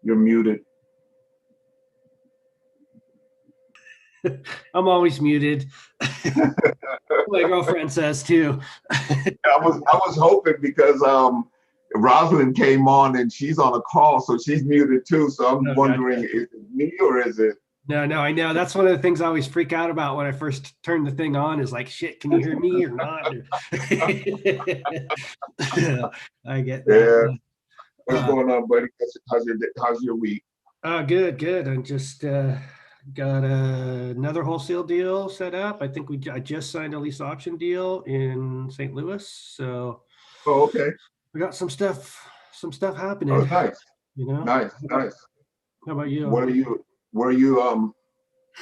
You're muted. I'm always muted. My girlfriend says too. I was hoping because Rosalind came on and she's on a call, so she's muted too. So I'm Oh, wondering, gotcha. is it me or is it? No, I know. That's one of the things I always freak out about when I first turn the thing on is like, shit, can you hear me or not? I get that. Yeah. What's Uh, going on, buddy? How's your week? good. I just got another wholesale deal set up. I think I just signed a lease option deal in St. Louis. So Oh, okay. we got some stuff Oh, happening, nice, you know. nice, nice. How about you? What are you? Where are you?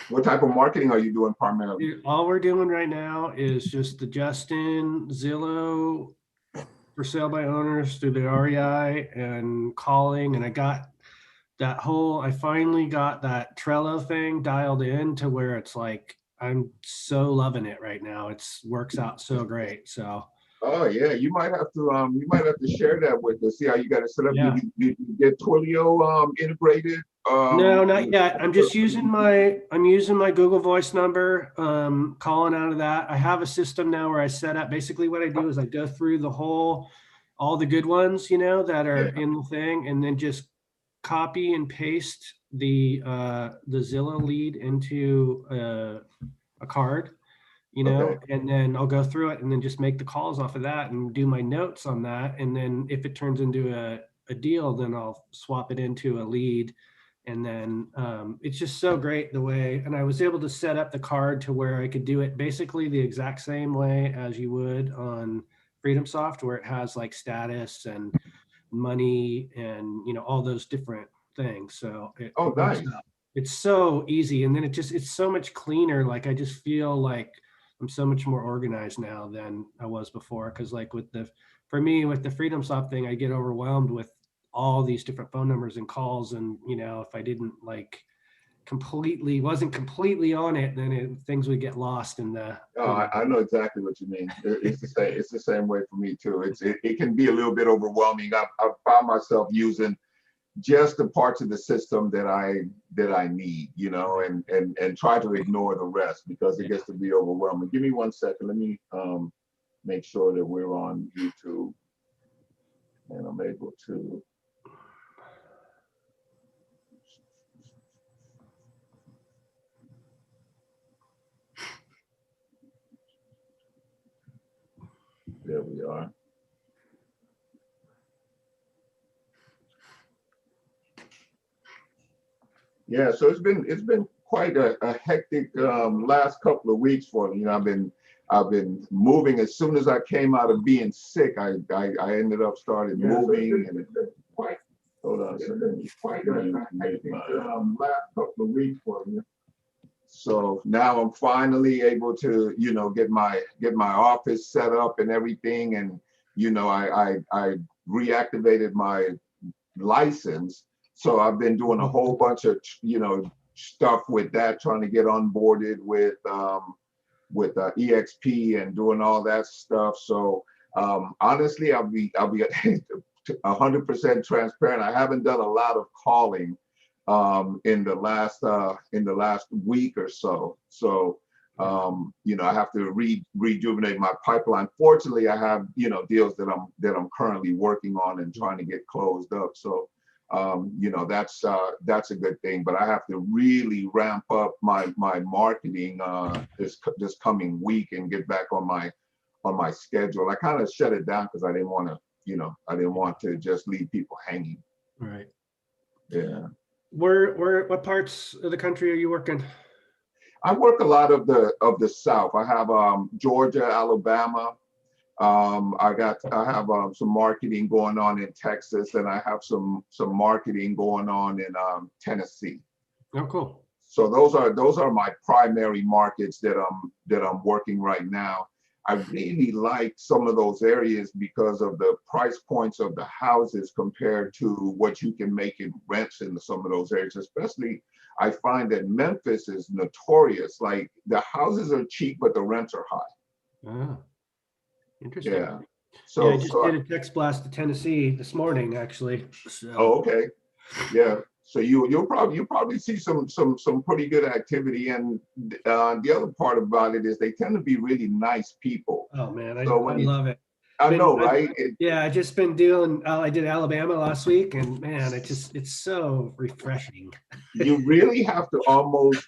What type of marketing are you doing primarily? Dude, all we're doing right now is just the Justin Zillow for sale by owners through the REI and calling. And I finally got that Trello thing dialed in to where it's like, I'm so loving it right now. It's works out so great. So Oh yeah, you might have to share that with us. See how you got it set up. Did yeah. you get Twilio integrated? No, not yet. I'm using my Google Voice number, calling out of that. I have a system now where I set up basically what I do is I go through all the good ones, that are Yeah. in the thing, and then just copy and paste the Zillow lead into a card, Okay. and then I'll go through it and then just make the calls off of that and do my notes on that. And then if it turns into a deal, then I'll swap it into a lead. And then it's just so great the way, and I was able to set up the card to where I could do it basically the exact same way as you would on FreedomSoft, where it has like status and money and all those different things. So Oh, it works nice. out. It's so easy, and then it's so much cleaner. Like I just feel like I'm so much more organized now than I was before. Because like for me with the FreedomSoft thing, I get overwhelmed with all these different phone numbers and calls, and if I didn't like wasn't completely on it, then things would get lost in the Oh, I know exactly what you mean. It's the same. It's the same way for me too. It can be a little bit overwhelming. I've found myself using just the parts of the system that I need, and try to ignore the rest because it yeah. gets to be overwhelming. Give me 1 second. Let me make sure that we're on YouTube and I'm able to. There we are. Yeah, so it's been quite a hectic last couple of weeks for me. I've been moving as soon as I came out of being sick. I ended up started moving and quite. Hold on a second. It's quite a hectic last couple of weeks for me. So now I'm finally able to, get my office set up and everything, and I reactivated my license. So I've been doing a whole bunch of stuff with that, trying to get onboarded with EXP and doing all that stuff. So honestly, I'll be 100% transparent. I haven't done a lot of calling in the last week or so. So I have to rejuvenate my pipeline. Fortunately, I have deals that I'm currently working on and trying to get closed up. So that's a good thing. But I have to really ramp up my marketing this coming week and get back on my schedule. I kind of shut it down because I didn't want to just leave people hanging. Right. Yeah. What parts of the country are you working? I work a lot of the South. I have Georgia, Alabama. I have some marketing going on in Texas, and I have some marketing going on in Tennessee. Oh, cool. So those are my primary markets that I'm working right now. I really like some of those areas because of the price points of the houses compared to what you can make in rents in some of those areas. Especially, I find that Memphis is notorious. Like the houses are cheap, but the rents are high. Ah, interesting. Yeah. Yeah, I So just did so a text blast to Tennessee this morning, actually. So oh, okay. Yeah. So you'll probably see some pretty good activity. And the other part about it is they tend to be really nice people. Oh man, So I when you, love it. I Been, know, right? yeah, I just been doing. I did Alabama last week, and man, it's so refreshing. You really have to almost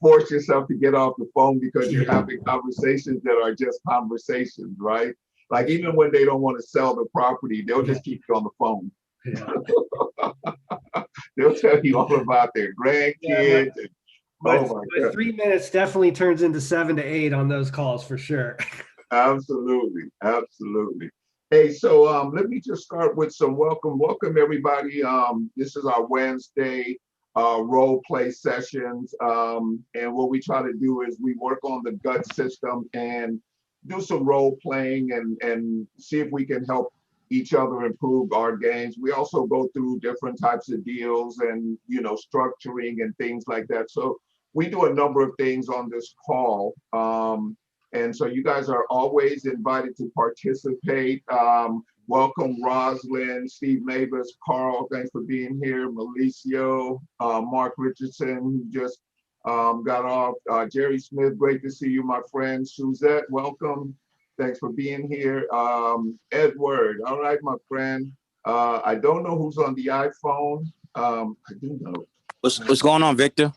force yourself to get off the phone because you're Yeah, having conversations that are just conversations, right? for Like even sure. when they don't want to sell the property, they'll Yeah, just keep you on the phone. yeah, They'll tell you all about their yeah. grandkids. And, oh my My God, 3 minutes definitely turns into 7 to 8 on those calls for sure. absolutely, absolutely. Hey, so let me just start with some welcome everybody. This is our Wednesday role play sessions, and what we try to do is we work on the gut system and do some role playing and see if we can help each other improve our games. We also go through different types of deals and structuring and things like that. So we do a number of things on this call. And so you guys are always invited to participate. Welcome, Roslyn, Steve Mavis, Carl, thanks for being here. Malicio, Mark Richardson, who just got off. Jerry Smith, great to see you, my friend. Suzette, welcome. Thanks for being here. Edward, all right, my friend. I don't know who's on the iPhone. I do know. What's going on, Victor?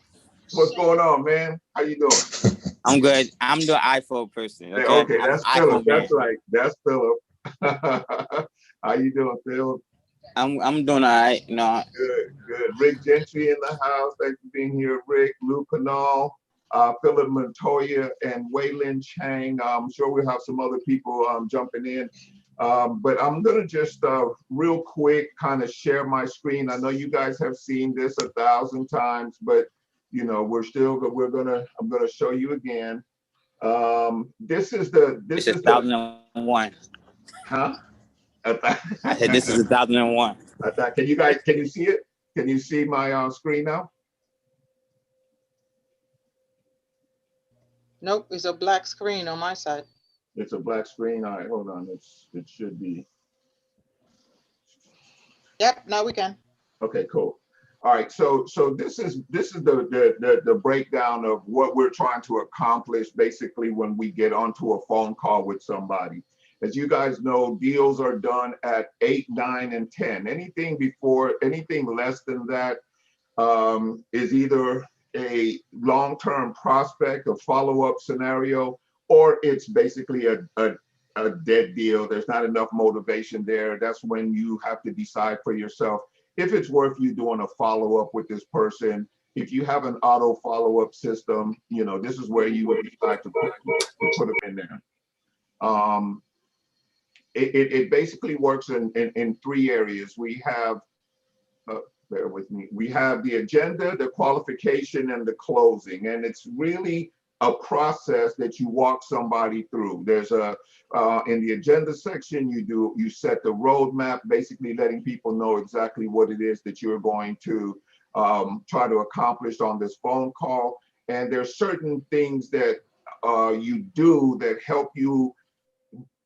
What's going on, man? How you doing? I'm good. I'm the iPhone person. Hey, Okay, okay, I'm that's Philip. iPhone man. That's right. That's Philip. How you doing, Phil? I'm doing all right. Good, good. Rick Gentry in the house. Thanks for being here, Rick. Lou Canal, Philip Montoya, and Waylon Chang. I'm sure we'll have some other people jumping in. But I'm gonna just real quick kind of share my screen. I know you guys have seen this 1,000 times, but I'm gonna show you again. This is the It's 1001. huh? I said this is 1001. Can you see it? Can you see my screen now? Nope, it's a black screen on my side. It's a black screen. All right, hold on. It should be. Yep, now we can. Okay, cool. All right, so this is the breakdown of what we're trying to accomplish basically when we get onto a phone call with somebody. As you guys know, deals are done at 8, 9, and 10. Anything less than that is either a long-term prospect, a follow-up scenario, or it's basically a dead deal. There's not enough motivation there. That's when you have to decide for yourself if it's worth you doing a follow-up with this person. If you have an auto follow-up system, this is where you would decide to put them in there. It basically works in 3 areas. We have, bear with me, we have the agenda, the qualification, and the closing. And it's really a process that you walk somebody through. There's in the agenda section, you set the roadmap, basically letting people know exactly what it is that you're going to try to accomplish on this phone call. And there's certain things that you do that help you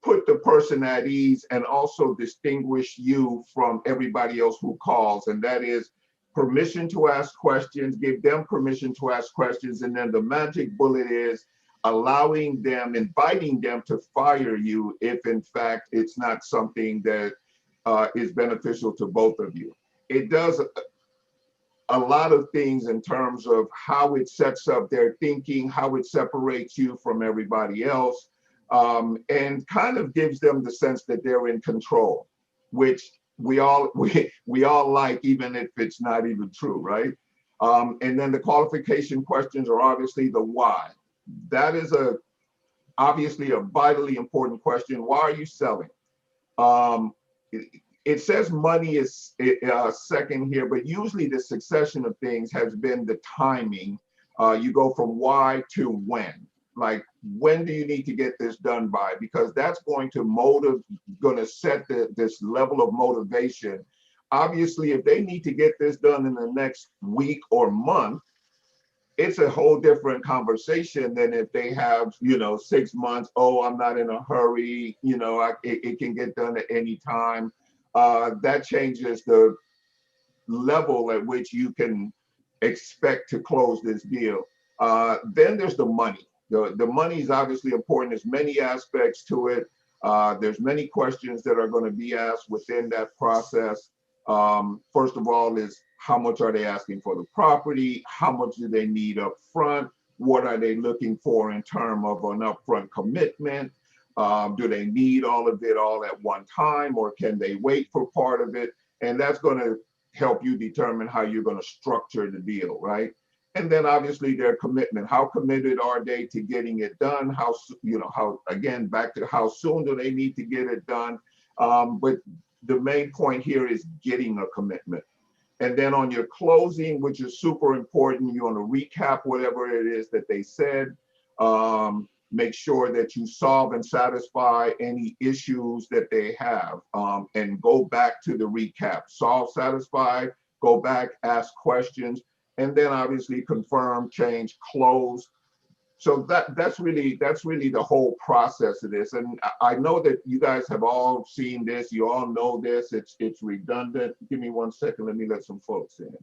put the person at ease and also distinguish you from everybody else who calls. And that is permission to ask questions, give them permission to ask questions. And then the magic bullet is inviting them to fire you if in fact it's not something that is beneficial to both of you. It does a lot of things in terms of how it sets up their thinking, how it separates you from everybody else. And kind of gives them the sense that they're in control, which we all like, even if it's not even true, right? And then the qualification questions are obviously the why. That is obviously a vitally important question. Why are you selling? It says money is second here, but usually the succession of things has been the timing. You go from why to when. Like, when do you need to get this done by? Because that's going to set this level of motivation. Obviously, if they need to get this done in the next week or month, it's a whole different conversation than if they have, 6 months. Oh, I'm not in a hurry. It can get done at any time. That changes level at which you can expect to close this deal. Then there's the money. The money is obviously important. There's many aspects to it. There's many questions that are going to be asked within that process. First of all is how much are they asking for the property? How much do they need up front? What are they looking for in terms of an upfront commitment? Do they need all of it all at one time, or can they wait for part of it? And that's going to help you determine how you're going to structure the deal, right? And then obviously their commitment. How committed are they to getting it done? How, again, back to how soon do they need to get it done? But the main point here is getting a commitment. And then on your closing, which is super important, you want to recap whatever it is that they said. Make sure that you solve and satisfy any issues that they have, and go back to the recap. Solve, satisfy, go back, ask questions, and then obviously confirm, change, close. So that's really the whole process of this. And I know that you guys have all seen this. You all know this. It's redundant. Give me 1 second. Let me let some folks in.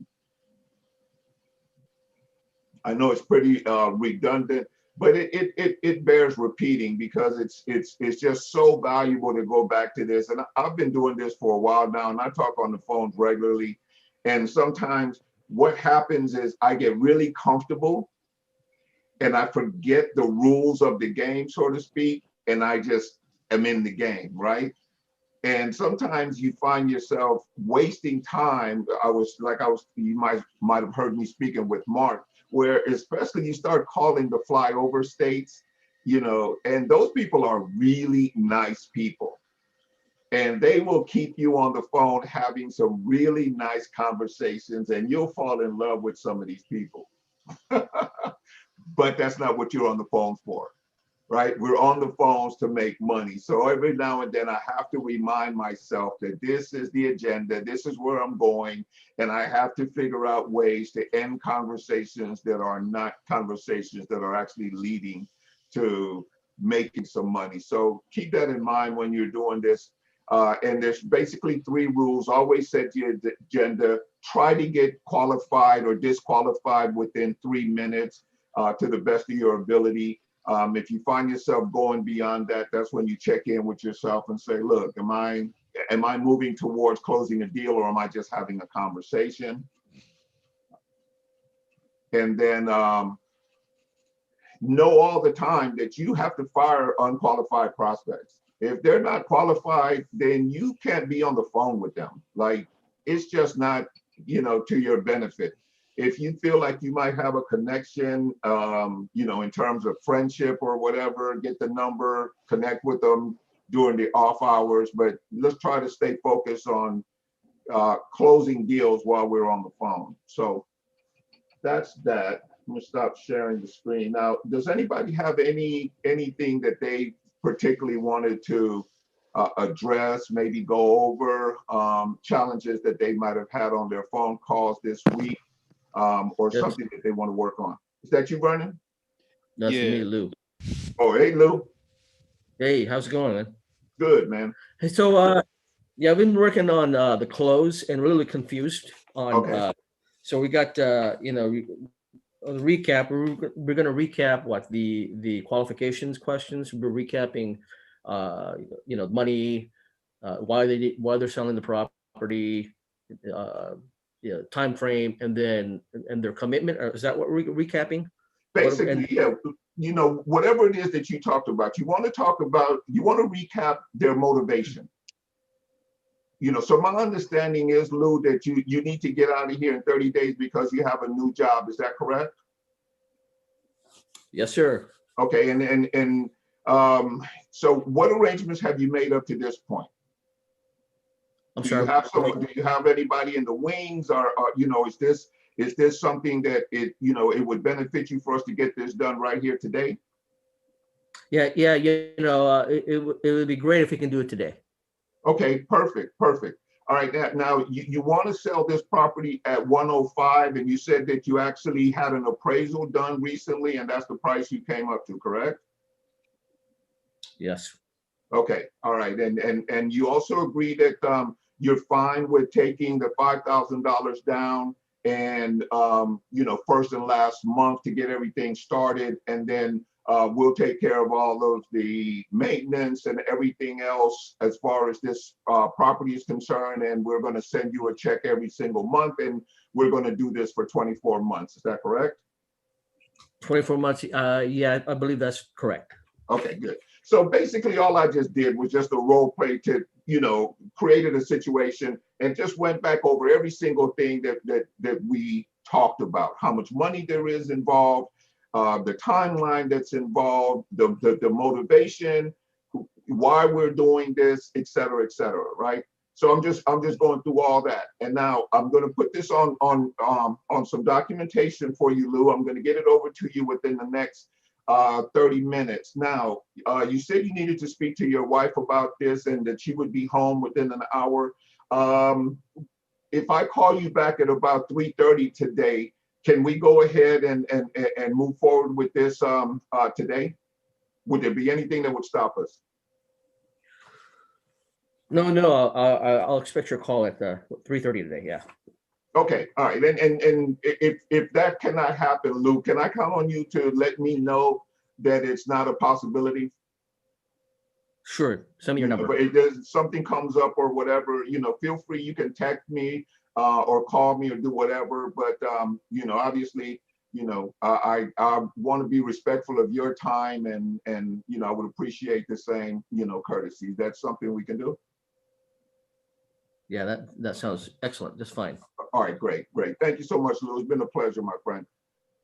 I know it's pretty redundant, but it bears repeating because it's just so valuable to go back to this. And I've been doing this for a while now, and I talk on the phones regularly. And sometimes what happens is I get really comfortable and I forget the rules of the game, so to speak, and I just am in the game, right? And sometimes you find yourself wasting time. You might have heard me speaking with Mark, where especially you start calling the flyover states, and those people are really nice people. And they will keep you on the phone having some really nice conversations, and you'll fall in love with some of these people. But that's not what you're on the phones for, right? We're on the phones to make money. So every now and then I have to remind myself that this is the agenda, this is where I'm going, and I have to figure out ways to end conversations that are not conversations that are actually leading to making some money. So keep that in mind when you're doing this. And there's basically 3 rules. Always set your agenda. Try to get qualified or disqualified within 3 minutes to the best of your ability. If you find yourself going beyond that, that's when you check in with yourself and say, look, am I moving towards closing a deal, or am I just having a conversation? And then know all the time that you have to fire unqualified prospects. If they're not qualified, then you can't be on the phone with them. Like, it's just not, to your benefit. If you feel like you might have a connection, in terms of friendship or whatever, get the number, connect with them during the off hours, but let's try to stay focused on closing deals while we're on the phone. So that's that. I'm gonna stop sharing the screen. Now, does anybody have anything that they particularly wanted to address, maybe go over, challenges that they might have had on their phone calls this week, or Yes. something that they want to work on? Is that you, Vernon? That's Yeah. me, Lou. Oh, hey, Lou. Hey, how's it going, man? Good, man. Hey, so yeah, I've been working on the close and really confused on. Okay. So we got on the recap. We're going to recap what the qualifications questions. We're recapping, money, why they're selling the property, time frame, and their commitment. Or is that what we're recapping? Basically, yeah. Whatever it is that you talked about, you want to recap their motivation. So my understanding is, Lou, that you need to get out of here in 30 days because you have a new job. Is that correct? Yes, sir. Okay, and so what arrangements have you made up to this point? I'm Do sorry. you have anybody in the wings, or is this something that it would benefit you for us to get this done right here today? Yeah. It would be great if we can do it today. Okay, perfect. All right, now you want to sell this property at 105, and you said that you actually had an appraisal done recently, and that's the price you came up to, correct? Yes. Okay, all right, and you also agree that you're fine with taking the $5,000 down and, first and last month to get everything started. And then we'll take care of all of the maintenance and everything else as far as this property is concerned. And we're going to send you a check every single month. And we're going to do this for 24 months. Is that correct? 24 months. Yeah, I believe that's correct. Okay, good. So basically all I just did was just a role play to, created a situation and just went back over every single thing that we talked about, how much money there is involved, the timeline that's involved, the motivation, why we're doing this, et cetera, right? So I'm just going through all that. And now I'm going to put this on some documentation for you, Lou. I'm going to get it over to you within the next 30 minutes. Now, you said you needed to speak to your wife about this and that she would be home within an hour. If I call you back at about 3:30 today, can we go ahead and move forward with this today? Would there be anything that would stop us? No, I'll expect your call at 3:30 today. Yeah. Okay, all right. And if that cannot happen, Lou, can I count on you to let me know that it's not a possibility? Sure. Send me your number. But if something comes up or whatever, feel free. You can text me or call me or do whatever. But obviously, I want to be respectful of your time, and I would appreciate the same courtesy. That's something we can do. Yeah, that sounds excellent. Just fine. All right, great. Thank you so much, Lou. It's been a pleasure, my friend.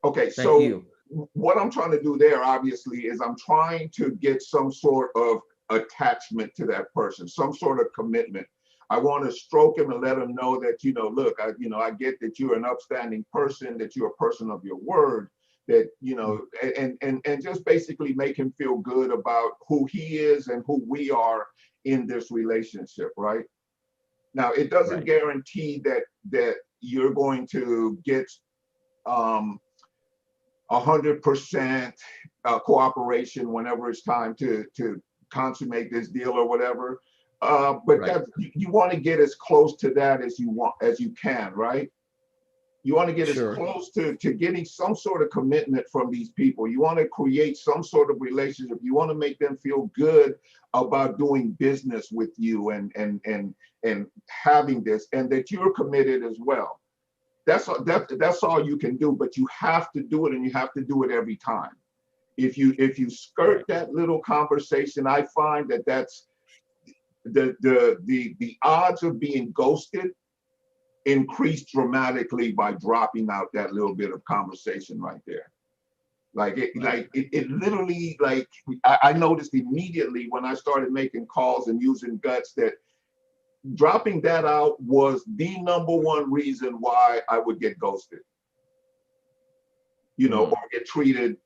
Okay, Thank so you. what I'm trying to do there, obviously, is I'm trying to get some sort of attachment to that person, some sort of commitment. I want to stroke him and let him know that, look, I get that you're an upstanding person, that you're a person of your word, that, and just basically make him feel good about who he is and who we are in this relationship, right? Now, it doesn't guarantee that you're going to get 100% cooperation whenever it's time to consummate this deal or whatever. But you want to get as close to that as you can, right? You want to get as close to getting some sort of commitment from these people. You want to create some sort of relationship. You want to make them feel good about doing business with you and having this, and that you're committed as well. That's all you can do, but you have to do it, and you have to do it every time. If you skirt that little conversation, I find that's the odds of being ghosted increase dramatically by dropping out that little bit of conversation right there. It literally, I noticed immediately when I started making calls and using guts that dropping that out was the number one reason why I would get ghosted, or get treated,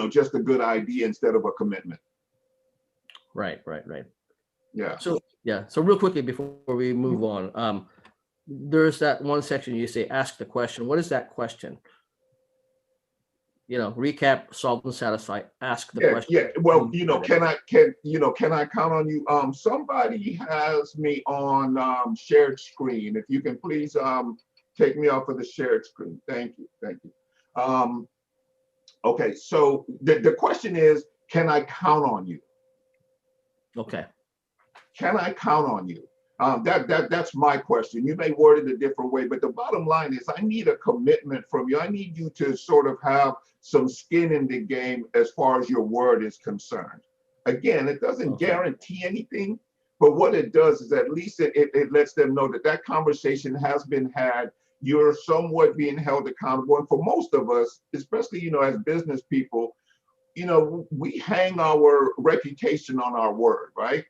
just a good idea instead of a commitment. Right. Yeah. So real quickly before we move on, there's that one section you say, ask the question. What is that question? Recap, solve, and satisfy. Ask the question. Yeah. Well, can I count on you? Somebody has me on shared screen. If you can please take me off of the shared screen. Thank you. Okay. So the question is, can I count on you? Okay. Can I count on you? That's my question. You may word it a different way, but the bottom line is I need a commitment from you. I need you to sort of have some skin in the game as far as your word is concerned. Again, it doesn't guarantee anything, but what it does is at least it lets them know that conversation has been had. You're somewhat being held accountable. And for most of us, especially, as business people, we hang our reputation on our word, right?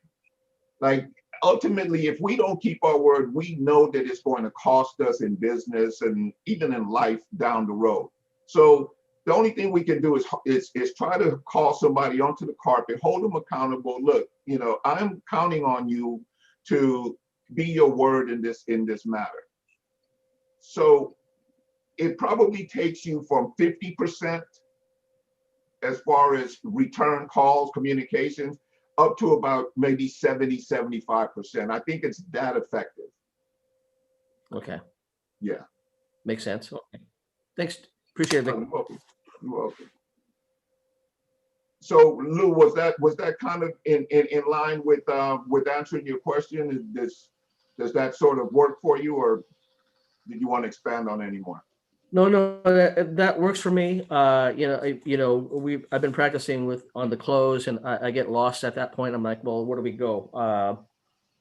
Like, ultimately, if we don't keep our word, we know that it's going to cost us in business and even in life down the road. So the only thing we can do is try to call somebody onto the carpet, hold them accountable. Look, I'm counting on you to be your word in this matter. So it probably takes you from 50% as far as return calls, communications, up to about maybe 70-75%. I think it's that effective. Okay, Yeah. makes sense. Okay. Thanks, appreciate it, Vic. You're welcome. You're welcome. So Lou, was that kind of in line with answering your question? Does that sort of work for you, or did you want to expand on any more? No, that works for me. I've been practicing on the close, and I get lost at that point. I'm like, well, where do we go?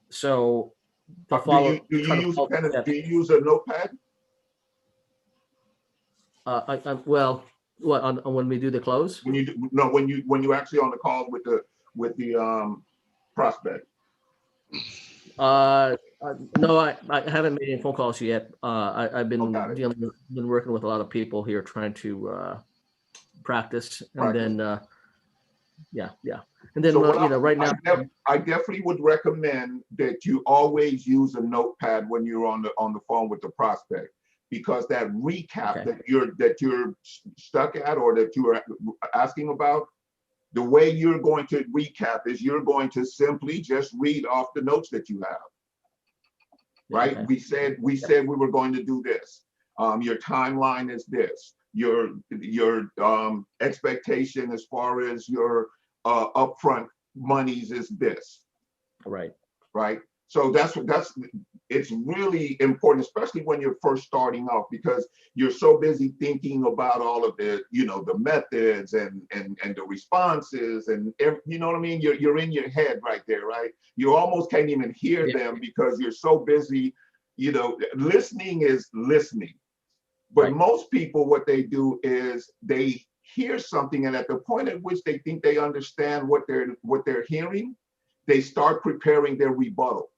So to follow, Do you try to use follow pen? steps. Do you use a notepad? Well, what on when we do the close? When you actually on the call with the prospect. No, I haven't made any phone calls yet. I've been got it. been working with a lot of people here trying to practice, and then yeah, and then So what right now I definitely would recommend that you always use a notepad when you're on the phone with the prospect, because that recap that you're stuck at, or that you are asking about, the way you're going to recap is you're going to simply just read off the notes that you have. Right? Okay. We said we were going to do this. Your timeline is this. Your expectation as far as your upfront monies is this. Right. Right. So it's really important, especially when you're first starting off, because you're so busy thinking about all of the methods and the responses and you know what I mean? You're in your head right there, right? You almost can't even hear them because you're so busy, listening is listening. But most people, what they do is they hear something, and at the point at which they think they understand what they're hearing, they start preparing their rebuttal.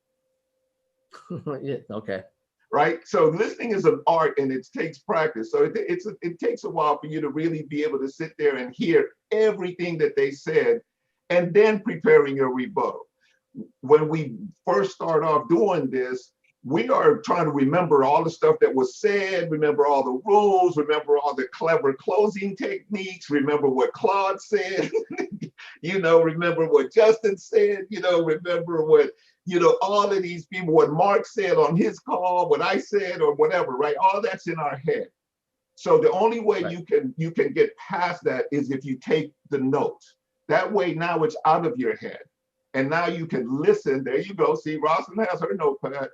Yeah, okay. Right. So listening is an art, and it takes practice. So it takes a while for you to really be able to sit there and hear everything that they said, and then preparing your rebuttal. When we first start off doing this, we are trying to remember all the stuff that was said, remember all the rules, remember all the clever closing techniques, remember what Claude said, remember what Justin said, remember what, all of these people, what Mark said on his call, what I said, or whatever, right? All that's in our head. So the only way you can get past that is if you take the notes. That way now it's out of your head. And now you can listen. There you go. See, Rosalind has her notepad.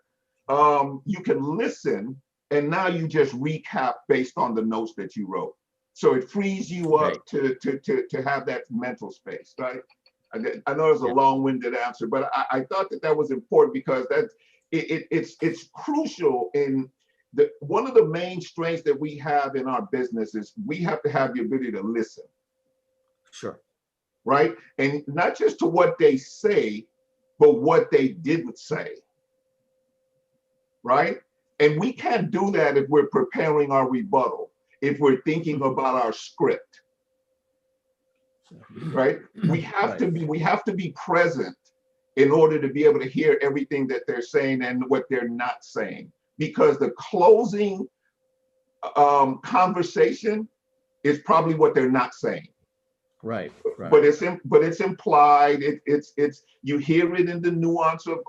You can listen, and now you just recap based on the notes that you wrote. So it frees you up to have that mental space, right? I know it's a long-winded answer, but I thought that was important, because it's crucial in one of the main strengths that we have in our business is we have to have the ability to listen. Sure. Right? And not just to what they say, but what they didn't say. Right? And we can't do that if we're preparing our rebuttal, if we're thinking about our script. Right? We have to be present in order to be able to hear everything that they're saying and what they're not saying, because the closing conversation is probably what they're not saying. Right. But it's implied. It's you hear it in the nuance of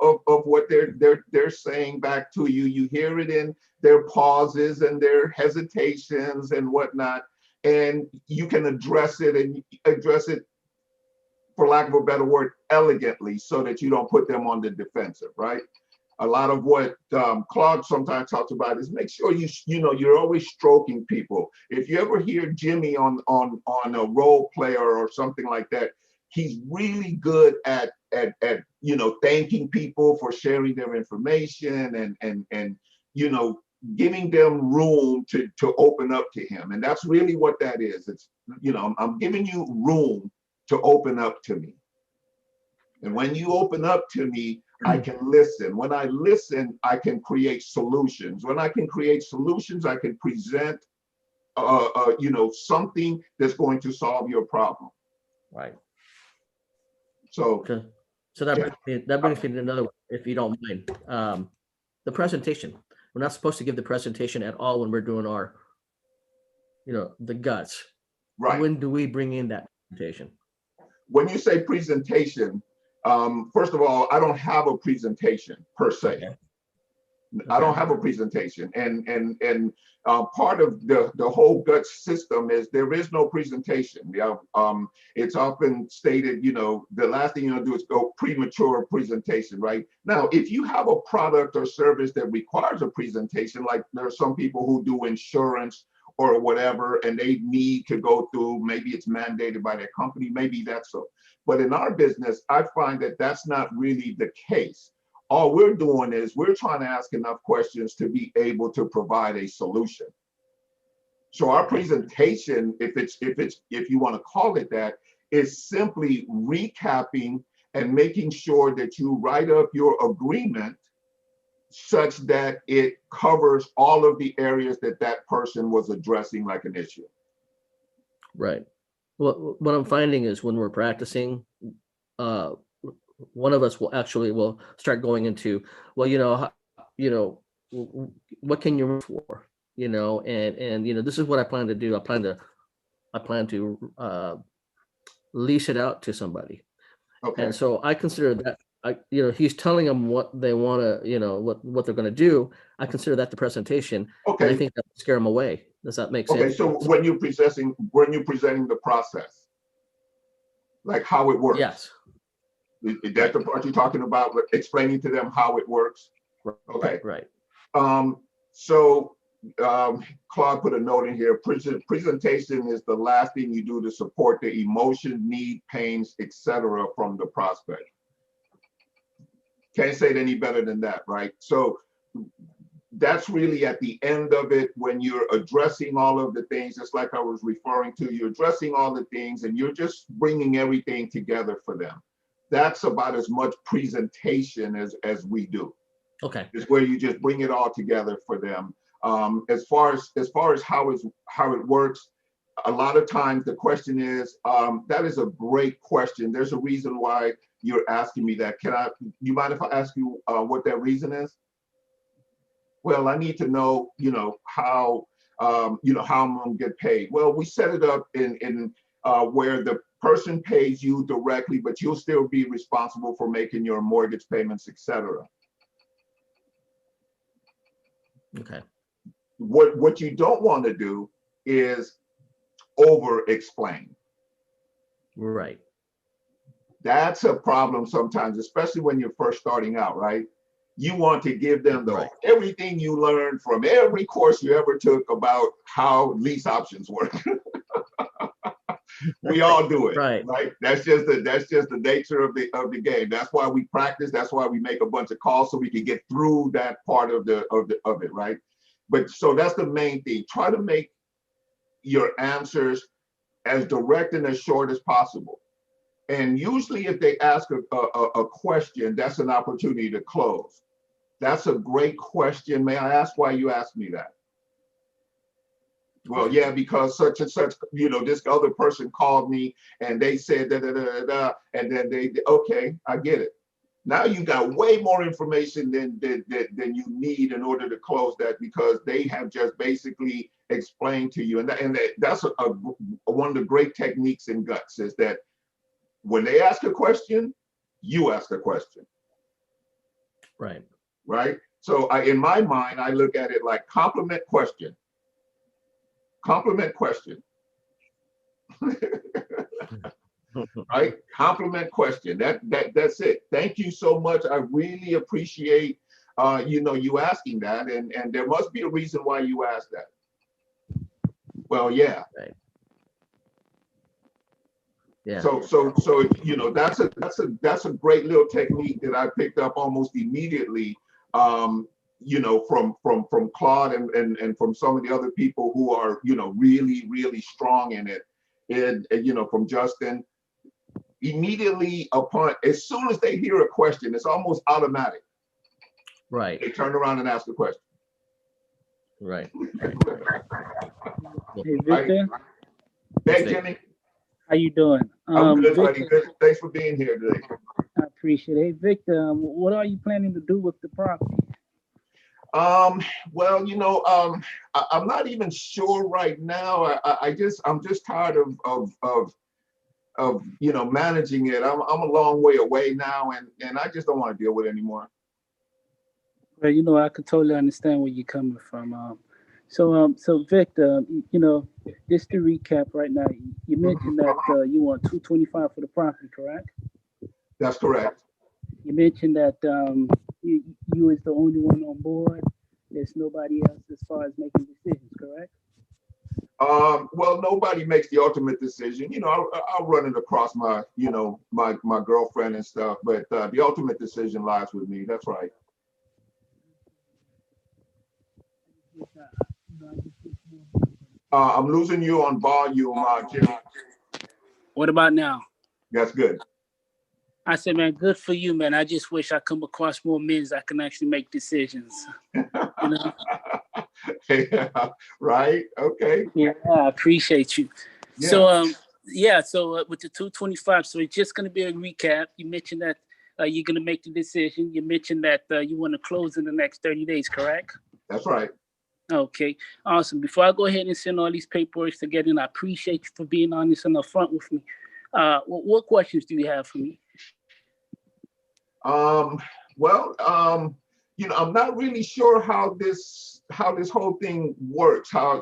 what they're saying back to you. You hear it in their pauses and their hesitations and whatnot, and you can address it, for lack of a better word, elegantly, so that you don't put them on the defensive, right? A lot of what Claude sometimes talks about is make sure you're always stroking people. If you ever hear Jimmy on a role player or something like that, he's really good at thanking people for sharing their information and giving them room to open up to him. And that's really what that is. It's I'm giving you room to open up to me. And when you open up to me, I can listen. When I listen, I can create solutions. When I can create solutions, I can present, something that's going to solve your problem. Right. So that brings me to another one, if you don't mind. The presentation. We're not supposed to give the presentation at all when we're doing our, the guts. Right. When do we bring in that presentation? When you say presentation, First of all, I don't have a presentation per se. Okay. I don't have a presentation, and part of the whole gut system is there is no presentation. Yeah, it's often stated, you know, the last thing you want to do is go premature presentation, right? Now, if you have a product or service that requires a presentation, like there are some people who do insurance or whatever, and they need to go through, maybe it's mandated by their company, maybe that's so. But in our business, I find that that's not really the case. All we're doing is we're trying to ask enough questions to be able to provide a solution. So our presentation, if you want to call it that, is simply recapping and making sure that you write up your agreement such that it covers all of the areas that that person was addressing like an issue. Right. Well, what I'm finding is when we're practicing, one of us will start going into, well, what can you run for, and this is what I plan to do. I plan to lease it out to somebody. Okay. And so I consider that, he's telling them what they want to, what they're going to do. I consider that the presentation. And I Okay. think that will scare them away. Does that make sense? Okay. So when you're presenting the process, like how it works. Yes. That's the part you're talking about, like explaining to them how it works. Okay. Right. Claude put a note in here. Presentation is the last thing you do to support the emotion, need, pains, etc. from the prospect. Can't say it any better than that, right? So that's really at the end of it when you're addressing all of the things, just like I was referring to, you're addressing all the things and you're just bringing everything together for them. That's about as much presentation as we do. Okay. Is where you just bring it all together for them. As far as how it works, a lot of times the question is, that is a great question. There's a reason why you're asking me that. You mind if I ask you what that reason is? Well, I need to know, how I'm gonna get paid. Well, we set it up in where the person pays you directly, but you'll still be responsible for making your mortgage payments, etc. Okay. What you don't want to do is over explain. Right. That's a problem sometimes, especially when you're first starting out, right? You want to give them everything you learned from every course you ever took about how lease options work. We all do it, right? That's just the nature of the game. That's why we practice. That's why we make a bunch of calls so we can get through that part of it, right? But so that's the main thing. Try to make your answers as direct and as short as possible. And usually if they ask a question, that's an opportunity to close. That's a great question. May I ask why you asked me that? Well, yeah, because such and such, this other person called me and they said da da da da, and then okay, I get it. Now you got way more information than you need in order to close that, because they have just basically explained to you, and that's one of the great techniques in guts, is that when they ask a question, you ask a question. Right. Right. So in my mind, I look at it like compliment question. Compliment question. Right? Compliment question. That's it. Thank you so much. I really appreciate you asking that, and there must be a reason why you asked that. Well, yeah. Right. Yeah. So that's a great little technique that I picked up almost immediately, from Claude and from some of the other people who are really, really strong in it, and from Justin. Immediately as soon as they hear a question, it's almost automatic. Right. They turn around and ask the question. Right. Hey, Victor. Hey, Jimmy. How you doing? I'm good, buddy. Victor, Good. Thanks for being here today. I appreciate it. Hey, Victor, what are you planning to do with the property? Well, I'm not even sure right now. I'm just tired of managing it. I'm a long way away now, and I just don't want to deal with it anymore. Well, I could totally understand where you're coming from. So Victor, just to recap right now, you mentioned that you want 225 for the property, correct? That's correct. You mentioned that you is the only one on board. There's nobody else as far as making decisions, correct? Well, nobody makes the ultimate decision. I'll run it across my girlfriend and stuff, but the ultimate decision lies with me. That's right. I'm losing you on volume, Jimmy. What about now? That's good. I said, man, good for you, man. I just wish I come across more men that can actually make decisions. Yeah, right. Okay. Yeah, I appreciate you. Yeah. So with the 225, so it's just going to be a recap. You mentioned that you're going to make the decision. You mentioned that you want to close in the next 30 days, correct? That's right. Okay, awesome. Before I go ahead and send all these paperwork together, and I appreciate you for being honest and upfront with me. What questions do you have for me? Well, I'm not really sure how this whole thing works, how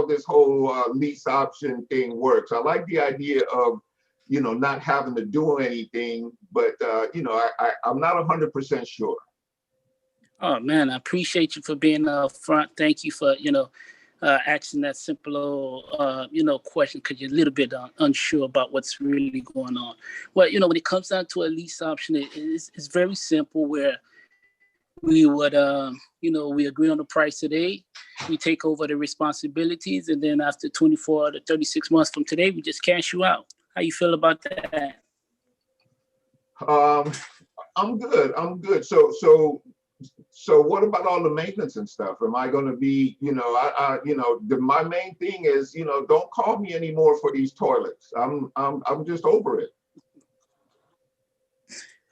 this whole lease option thing works. I like the idea of, not having to do anything, but, I'm not 100% sure. Oh man, I appreciate you for being upfront. Thank you for, asking that simple, question because you're a little bit unsure about what's really going on. Well, when it comes down to a lease option, it's very simple where we would, we agree on the price today. We take over the responsibilities, and then after 24 to 36 months from today, we just cash you out. How you feel about that? I'm good. So what about all the maintenance and stuff? Am I going to be, my main thing is, don't call me anymore for these toilets. I'm just over it.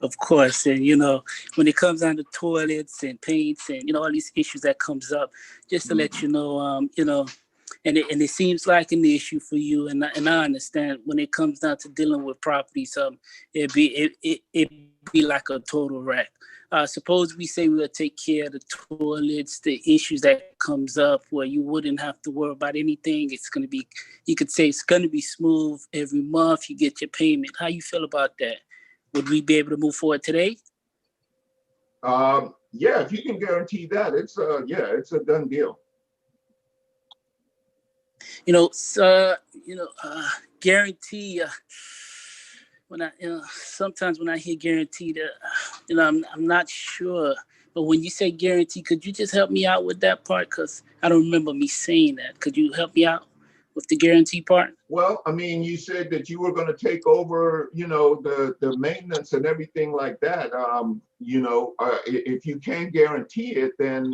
Of course, and when it comes down to toilets and paints and all these issues that comes up, just to let you know, and it seems like an issue for you, and I understand when it comes down to dealing with properties, it'd be like a total wreck. Suppose we say we'll take care of the toilets, the issues that comes up where you wouldn't have to worry about anything. It's going to be, you could say it's going to be smooth every month. You get your payment. How you feel about that? Would we be able to move forward today? Yeah, if you can guarantee that, it's a done deal. Guarantee. When I, sometimes when I hear guaranteed, I'm not sure. But when you say guarantee, could you just help me out with that part? Because I don't remember me saying that. Could you help me out with the guarantee part? Well, I mean, you said that you were going to take over, the maintenance and everything like that. If you can't guarantee it, then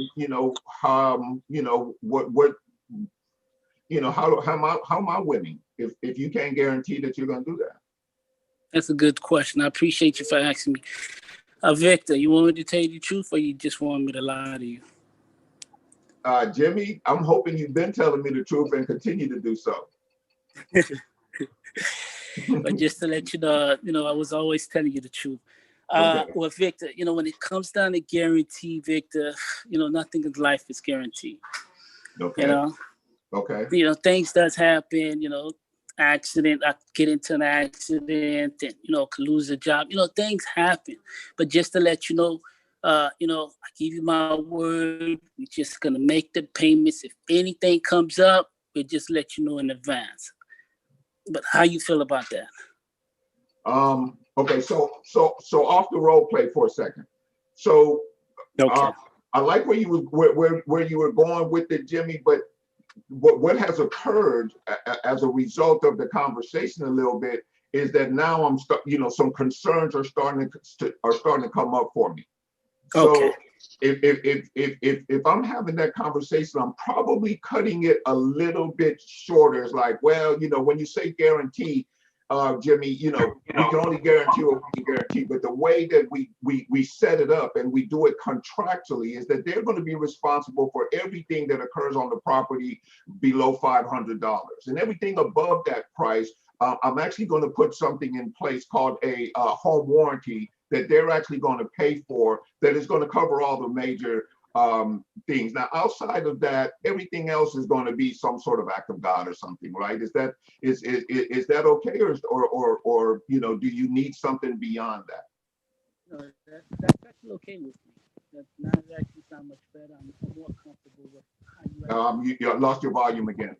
how am I winning if you can't guarantee that you're going to do that? That's a good question. I appreciate you for asking me. Victor, you want me to tell you the truth, or you just want me to lie to you? Jimmy, I'm hoping you've been telling me the truth and continue to do so. But just to let you know, I was always telling you the truth. Okay. Well, Victor, when it comes down to guarantee, Victor, nothing in life is guaranteed. Okay. Okay. Things does happen, accident, I get into an accident and, could lose a job, things happen. But just to let you know, I give you my word, we're just going to make the payments. If anything comes up, we'll just let you know in advance. But how you feel about that? Okay, so off the role play for a second. So okay. I like where you were going with it, Jimmy, but what has occurred as a result of the conversation a little bit is that now I'm some concerns are starting to come up for me. So okay. if I'm having that conversation, I'm probably cutting it a little bit shorter. It's like, well, when you say guarantee, Jimmy, we can only guarantee what we can guarantee, but the way that we set it up and we do it contractually is that they're going to be responsible for everything that occurs on the property below $500, and everything above that price, I'm actually going to put something in place called a home warranty that they're actually going to pay for, that is going to cover all the major things. Now, outside of that, everything else is going to be some sort of act of God or something, right? Is that okay, or you know, do you need something beyond that? No, that's actually okay with me. That now it actually sounds much better. I'm more comfortable with how you. You lost your volume again.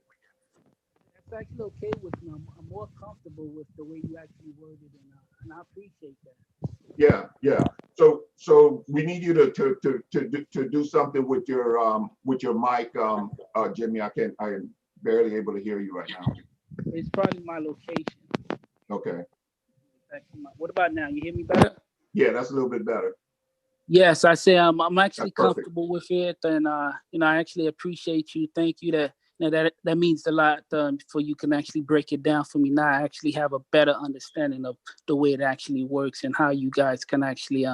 That's actually okay with me. I'm more comfortable with the way you actually worded it, and I appreciate that. Yeah. So we need you to do something with your mic, Jimmy. I'm barely able to hear you right now. It's probably my location. Okay. What about now? You hear me better? Yeah, that's a little bit better. Yes, I say I'm actually That's perfect. comfortable with it, and you know, I actually appreciate you. Thank you. That means a lot for you can actually break it down for me. Now I actually have a better understanding of the way it actually works and how you guys can actually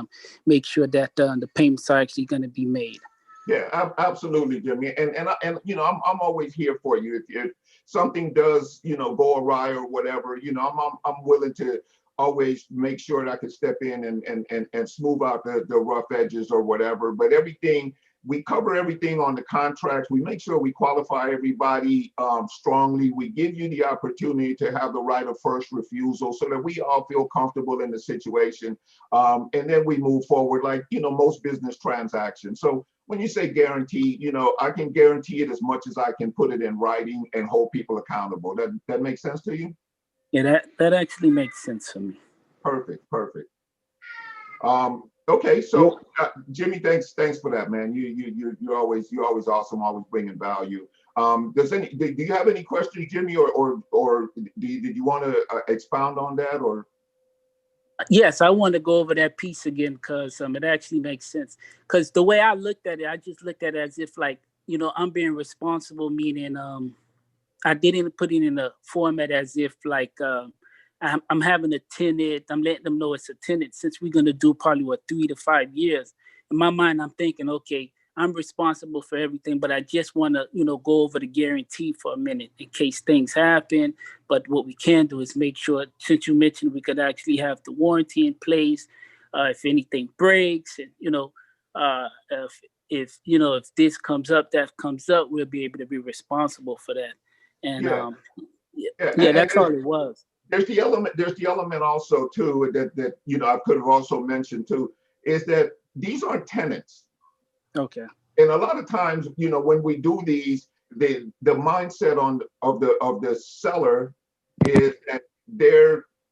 make sure that the payments are actually going to be made. Yeah, absolutely, Jimmy. And you know, I'm always here for you. If something does, you know, go awry or whatever, you know, I'm willing to always make sure that I can step in and smooth out the rough edges or whatever. But everything, we cover everything on the contracts. We make sure we qualify everybody strongly. We give you the opportunity to have the right of first refusal so that we all feel comfortable in the situation. And then we move forward like, you know, most business transactions. So when you say guarantee, you know, I can guarantee it as much as I can put it in writing and hold people accountable. That makes sense to you? Yeah, that actually makes sense for me. Perfect. Okay, so Jimmy, thanks for that, man. You're always awesome, always bringing value. Do you have any questions, Jimmy, or did you want to expound on that, or? Yes, I want to go over that piece again because it actually makes sense. Because the way I looked at it, I just looked at it as if, like, you know, I'm being responsible, meaning I didn't put it in a format as if like I'm having a tenant. I'm letting them know it's a tenant since we're gonna do probably 3 to 5 years. In my mind, I'm thinking, okay, I'm responsible for everything, but I just want to, you know, go over the guarantee for a minute in case things happen. But what we can do is make sure, since you mentioned we could actually have the warranty in place, if anything breaks, and you know, if you know, if this comes up, that comes up, we'll be able to be responsible for that. And Yeah. yeah, that's all it was. There's the element also too that you know I could have also mentioned too, is that these aren't tenants. Okay. And a lot of times, you know, when we do these, the mindset of the seller is that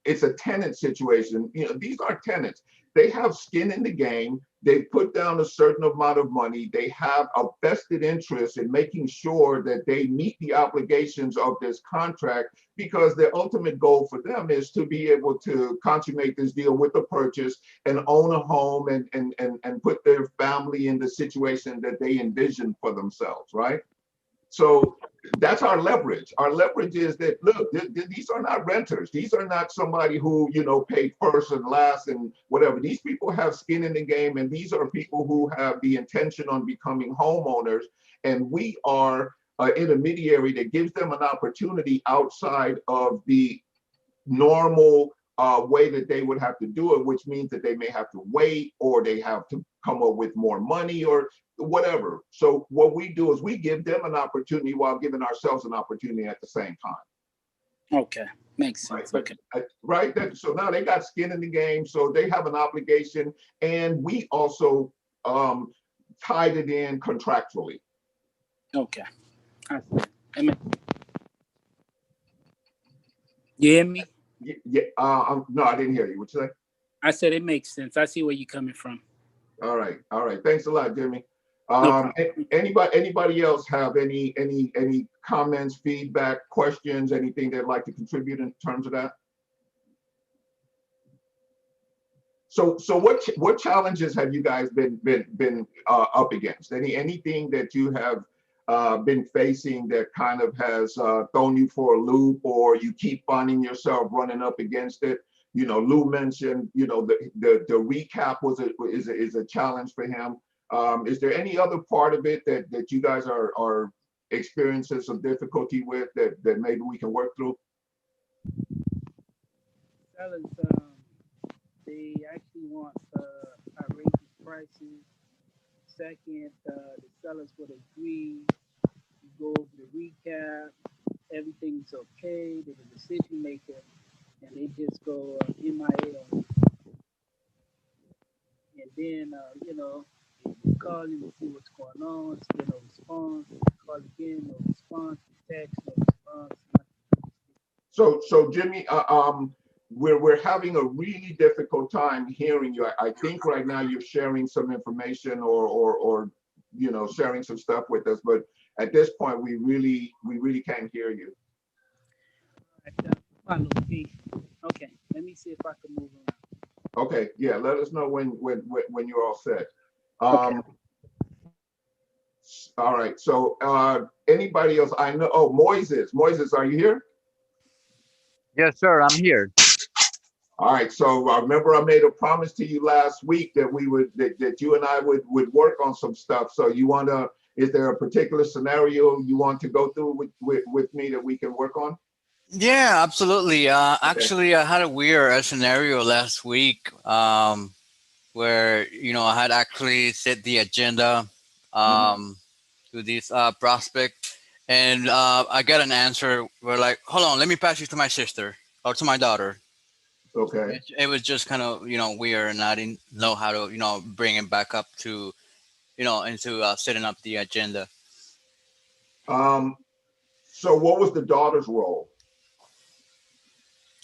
it's a tenant situation. You know, these aren't tenants. They have skin in the game. They put down a certain amount of money. They have a vested interest in making sure that they meet the obligations of this contract, because the ultimate goal for them is to be able to consummate this deal with the purchase and own a home and put their family in the situation that they envision for themselves, right? So that's our leverage. Our leverage is that, look, these are not renters. These are not somebody who, you know, paid first and last and whatever. These people have skin in the game, and these are people who have the intention on becoming homeowners. And we are an intermediary that gives them an opportunity outside of the normal way that they would have to do it, which means that they may have to wait, or they have to come up with more money or whatever. So what we do is we give them an opportunity while giving ourselves an opportunity at the same time. Okay, makes sense. Right? Okay. Right. So now they got skin in the game, so they have an obligation, and we also tied it in contractually. Okay. Amen. You hear me? Yeah. No, I didn't hear you. What you say? I said it makes sense. I see where you're coming from. All right. Thanks a lot, Jimmy. No Anybody else have any comments, feedback, questions, anything they'd like to contribute in terms of that? So what challenges have you guys been up against? Anything that you have been facing that kind of has thrown you for a loop, or you keep finding yourself running up against it? You know, Lou mentioned, you know, the recap is a challenge for him. Is there any other part of it that you guys are experiencing some difficulty with that maybe we can work through? sellers, they actually want outrageous prices. Second, the sellers would agree, go over the recap, everything's okay, they're the decision maker, and they just go MIA on it. And then, you call them to see what's going on, still no response, call again, no response, text, no response. So Jimmy, we're having a really difficult time hearing you. I think right now you're sharing some information or sharing some stuff with us, but at this point we really can't hear you. My location. Okay, let me see if I can move around. Okay, yeah, let us know when you're all set. Okay. All right, so anybody else I know? Oh, Moises, are you here? Yes, sir, I'm here. All right, so I remember I made a promise to you last week that that you and I would work on some stuff. So is there a particular scenario you want to go through with me that we can work on? Yeah, absolutely. Actually, I had a weird scenario last week where, I had actually set the agenda to this prospect, and I got an answer. We're like, hold on, let me pass you to my sister or to my daughter. Okay. It was just kind of, weird, and I didn't know how to, bring it back up to, into setting up the agenda. So what was the daughter's role?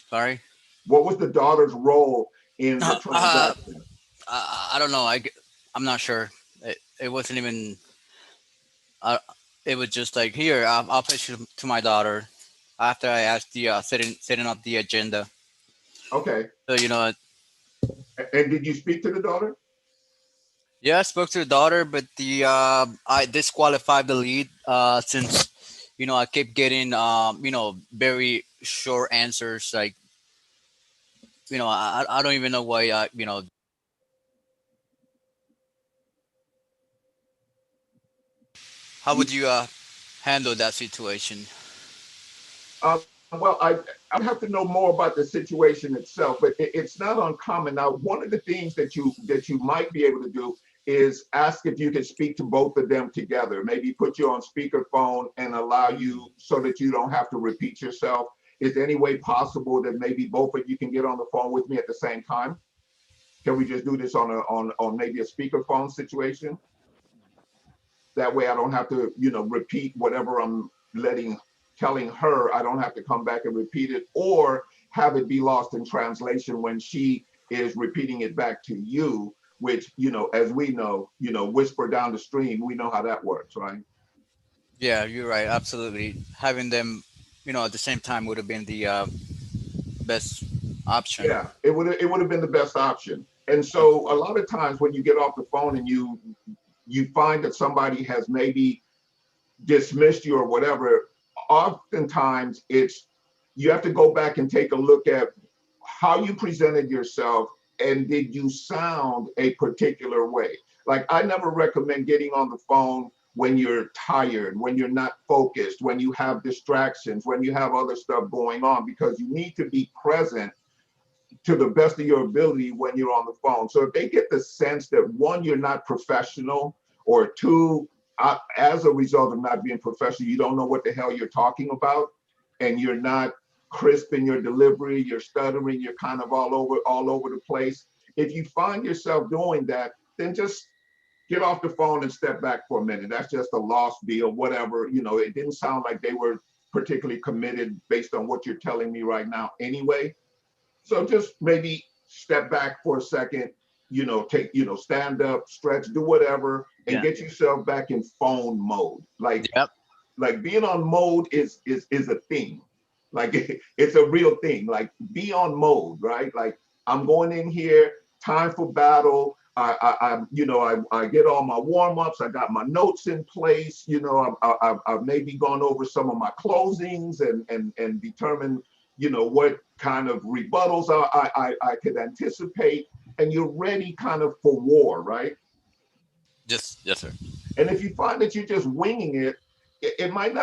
Sorry? What was the daughter's role in the transaction? I don't know. I'm not sure. It wasn't even. It was just like, here, I'll pass you to my daughter after I asked the setting up the agenda. Okay. So And did you speak to the daughter? yeah, I spoke to the daughter, but I disqualified the lead since I kept getting very short answers. Like I don't even know why how would you handle that situation? Well, I have to know more about the situation itself, but it's not uncommon. Now, one of the things that you might be able to do is ask if you can speak to both of them together. Maybe put you on speakerphone and allow you so that you don't have to repeat yourself. Is there any way possible that maybe both of you can get on the phone with me at the same time? Can we just do this on maybe a speakerphone situation? That way I don't have to, repeat whatever I'm telling her. I don't have to come back and repeat it or have it be lost in translation when she is repeating it back to you, which, as we know, whisper down the stream, we know how that works, right? Yeah, you're right. Absolutely. Having them, at the same time would have been the best option. Yeah, it would have been the best option. And so a lot of times when you get off the phone and you find that somebody has maybe dismissed you or whatever, oftentimes you have to go back and take a look at how you presented yourself and did you sound a particular way. Like, I never recommend getting on the phone when you're tired, when you're not focused, when you have distractions, when you have other stuff going on, because you need to be present to the best of your ability when you're on the phone. So if they get the sense that, one, you're not professional, or two, as a result of not being professional, you don't know what the hell you're talking about, and you're not crisp in your delivery, you're stuttering, you're kind of all over the place. If you find yourself doing that, then just get off the phone and step back for a minute. That's just a lost deal, whatever. It didn't sound like they were particularly committed based on what you're telling me right now anyway. So just maybe step back for a second, take, stand up, stretch, do whatever, and get yourself back in phone mode. Like, like being on mode is a thing. Like, it's a real thing. Like, be on mode, right? Like, I'm going in here, time for battle. I get all my warm-ups. I got my notes in place. I've maybe gone over some of my closings and determined, what kind of rebuttals I could anticipate. And you're ready kind of for war, right? Yes, sir. And if you find that you're just winging it, it might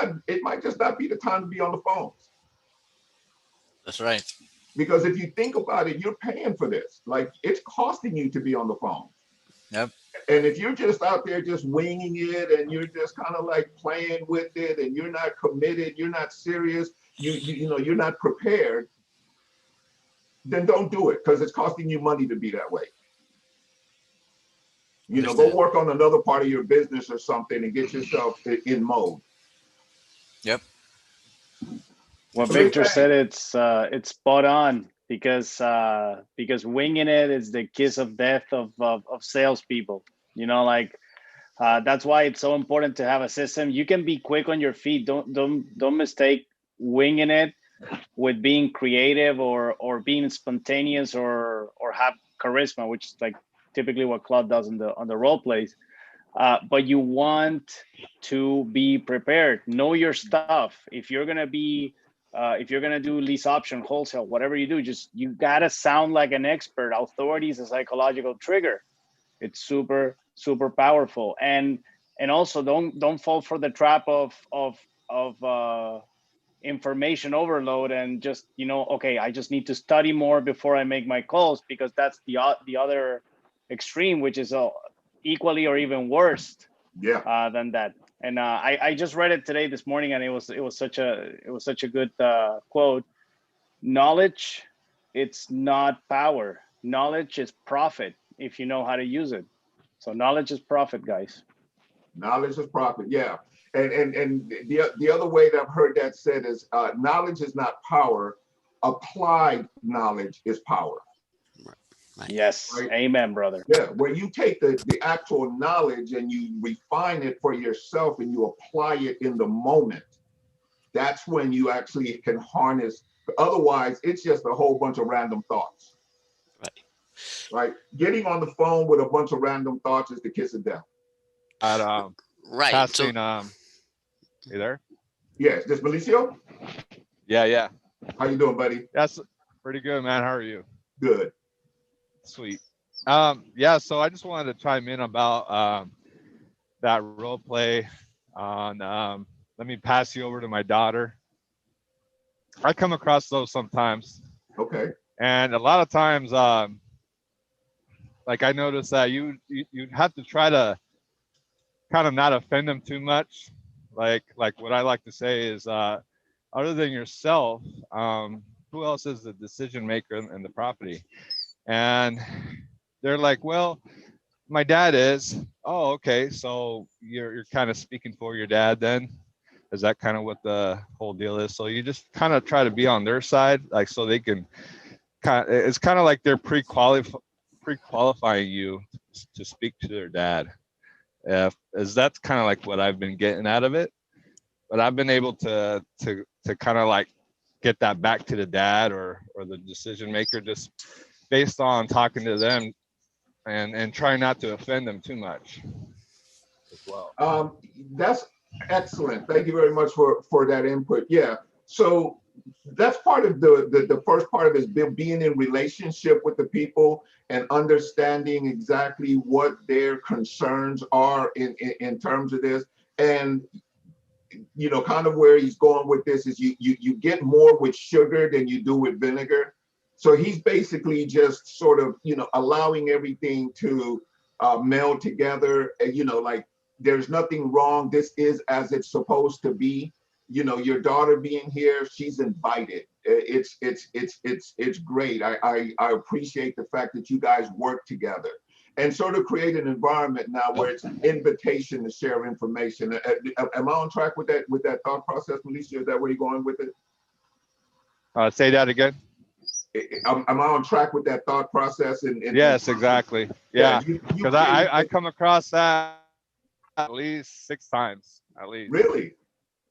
just not be the time to be on the phones. That's right. Because if you think about it, you're paying for this. Like, it's costing you to be on the phone. Yep. And if you're just out there just winging it and you're just kind of like playing with it and you're not committed, you're not serious, you know, you're not prepared, then don't do it, because it's costing you money to be that way. You know, go Understand. work on another part of your business or something and get yourself in mode. Yep. What So Victor they- said, it's spot on, because winging it is the kiss of death of salespeople. You know, like that's why it's so important to have a system. You can be quick on your feet. Don't mistake winging it with being creative or being spontaneous or have charisma, which is like typically what Claude does on the role plays. But you want to be prepared. Know your stuff. If you're gonna do lease option, wholesale, whatever you do, you gotta sound like an expert. Authority is a psychological trigger. It's super, super powerful. And also don't fall for the trap of information overload and just, you know, okay, I just need to study more before I make my calls, because that's the other extreme, which is equally or even worse than that. And I just read it this morning, and it was such a good quote. Knowledge, it's not power. Knowledge is profit if you know how to use it. So knowledge is profit, guys. Knowledge is profit. Yeah. And the other way that I've heard that said is knowledge is not power. Applied knowledge is power. Right. Yes. Right. Amen, brother. Yeah, where you take the actual knowledge and you refine it for yourself and you apply it in the moment. That's when you actually can harness. Otherwise, it's just a whole bunch of random thoughts. Right. Right. Getting on the phone with a bunch of random thoughts is the kiss of death. Right. Passing, So, you there? Yes. This Mauricio? Yeah. How you doing, buddy? That's pretty good, man. How are you? Good. Sweet. Yeah, so I just wanted to chime in about that role play on let me pass you over to my daughter. I come across those sometimes. Okay. And a lot of times, like I noticed that you have to try to kind of not offend them too much. Like what I like to say is, other than yourself, who else is the decision maker in the property? And they're like, well, my dad is. Oh, okay. So you're kind of speaking for your dad then? Is that kind of what the whole deal is? So you just kind of try to be on their side, like, so they can it's kind of like they're pre-qualifying you to speak to their dad. As that's kind of like what I've been getting out of it. But I've been able to kind of like get that back to the dad or the decision maker, just based on talking to them and trying not to offend them too much as well. That's excellent. Thank you very much for that input. Yeah. So that's part of the first part of it is being in relationship with the people and understanding exactly what their concerns are in terms of this. And you know, kind of where he's going with this is you get more with sugar than you do with vinegar. So he's basically just sort of, you know, allowing everything to meld together. And, you know, like there's nothing wrong. This is as it's supposed to be. You know, your daughter being here, she's invited. It's great. I appreciate the fact that you guys work together and sort of create an environment now where it's an invitation to share information. Am I on track with that thought process, Mauricio? Is that where you're going with it? Say that again. Am I on track with that thought process? Yes, exactly. Yeah, because I come across that at least 6 times at least. Really?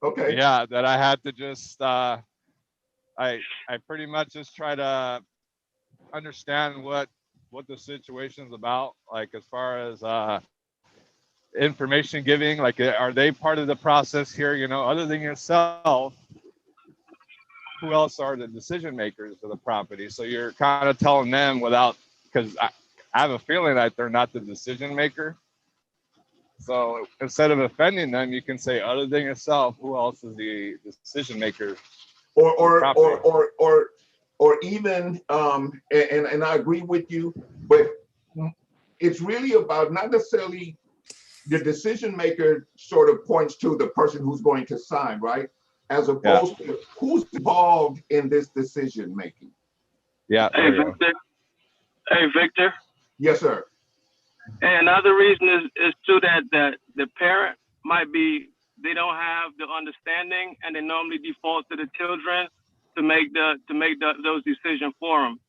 Okay. Yeah, that I had to just I pretty much just try to understand what the situation's about, like as far as information giving, like are they part of the process here, you know, other than yourself? Who else are the decision makers of the property? So you're kind of telling them without, because I have a feeling that they're not the decision maker. So instead of offending them, you can say, other than yourself, who else is the decision maker? Or or even, and I agree with you, but it's really about not necessarily the decision maker sort of points to the person who's going to sign, right? As opposed to who's involved in this decision making. Yeah. Hey, Victor. Hey, Victor. Yes, sir. And another reason is too that the parent might be, they don't have the understanding, and they normally default to the children to make those decisions for them.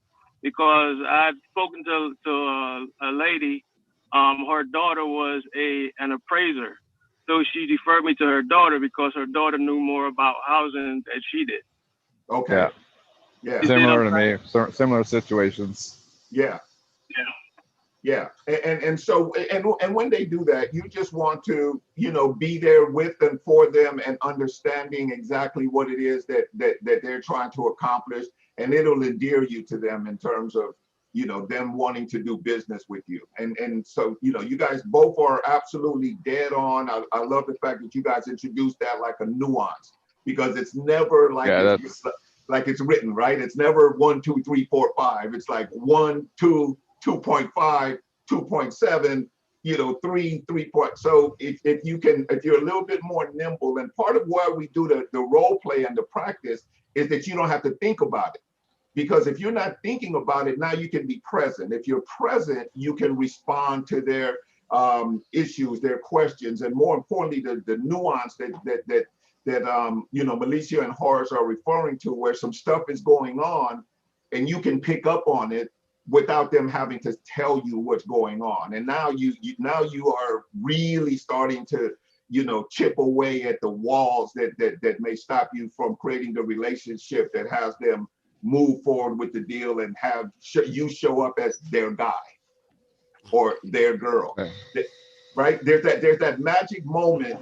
Because I've spoken to a lady, her daughter was an appraiser, so she deferred me to her daughter because her daughter knew more about housing than she did. Okay. Yeah. Similar to me. Similar situations. Yeah. Yeah, and so when they do that, you just want to, you know, be there with and for them and understanding exactly what it is that they're trying to accomplish, and it'll endear you to them in terms of, you know, them wanting to do business with you. And so, you know, you guys both are absolutely dead on. I love the fact that you guys introduced that like a nuance, because it's never like like it's written, right? It's never 1, 2, 3, 4, 5. It's like 1, 2, 2.5, 2.7, you know, 3, 3. So if you're a little bit more nimble, and part of why we do the role play and the practice is that you don't have to think about it. Because if you're not thinking about it, now you can be present. If you're present, you can respond to their issues, their questions, and more importantly, the nuance that you know, Malicia and Horace are referring to, where some stuff is going on and you can pick up on it without them having to tell you what's going on. And now you are really starting to, you know, chip away at the walls that may stop you from creating the relationship that has them move forward with the deal and have you show up as their guy or their girl. Okay. Right? There's that magic moment.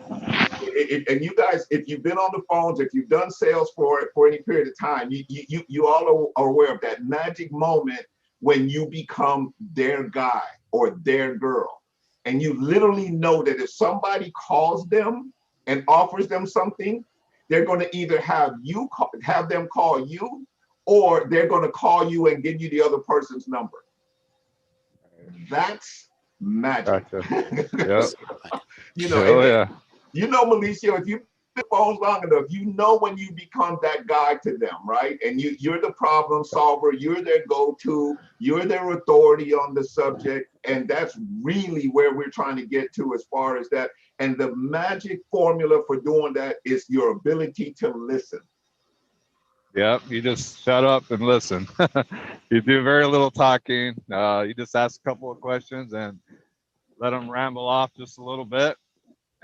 And you guys, if you've been on the phones, if you've done sales for any period of time, you all are aware of that magic moment when you become their guy or their girl. And you literally know that if somebody calls them and offers them something, they're going to either have them call you, or they're going to call you and give you the other person's number. That's magic. Gotcha. Yep. You know, you know, Malicia, if you've been phones long enough, you know when you become that guy to them, right? And you're the problem solver, you're their go-to, you're their authority on the subject, and that's really where we're trying to get to as far as that. And the magic formula for doing that is your ability to listen. Yep, you just shut up and listen. You do very little talking. You just ask a couple of questions and let them ramble off just a little bit,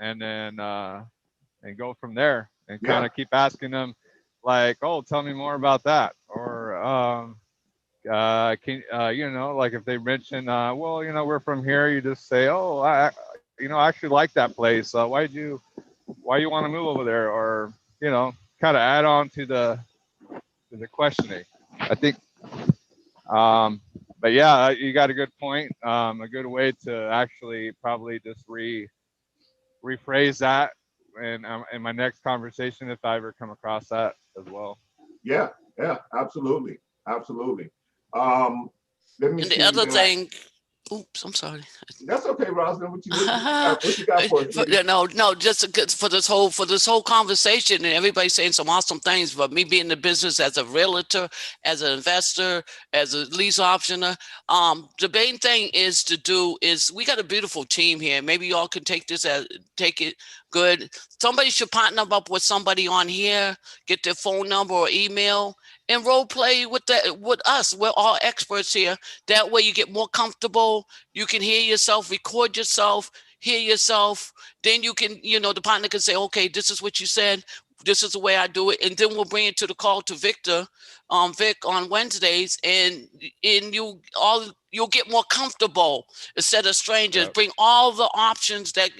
and then and go from there, and kind of keep asking them, like, oh, tell me more about that, or can you know, like if they mention, well, you know, we're from here, you just say, oh, I actually like that place. Why you want to move over there, or, you know, kind of add on to the questioning, I think. But yeah, you got a good point. A good way to actually probably just rephrase that in my next conversation, if I ever come across that as well. Yeah, absolutely. Let me see. The other thing, oops, I'm sorry. That's okay, Rosalind. What you got for us? No, just for this whole conversation, and everybody saying some awesome things. But me being in the business as a realtor, as an investor, as a lease optioner, the main thing is we got a beautiful team here. Maybe y'all can take it good. Somebody should partner up with somebody on here, get their phone number or email, and role play with us. We're all experts here. That way you get more comfortable. You can hear yourself, record yourself, hear yourself. Then you can, the partner can say, okay, this is what you said. This is the way I do it. And then we'll bring it to the call to Vic on Wednesdays, and you'll get more comfortable instead of strangers. Yep. Bring all the options that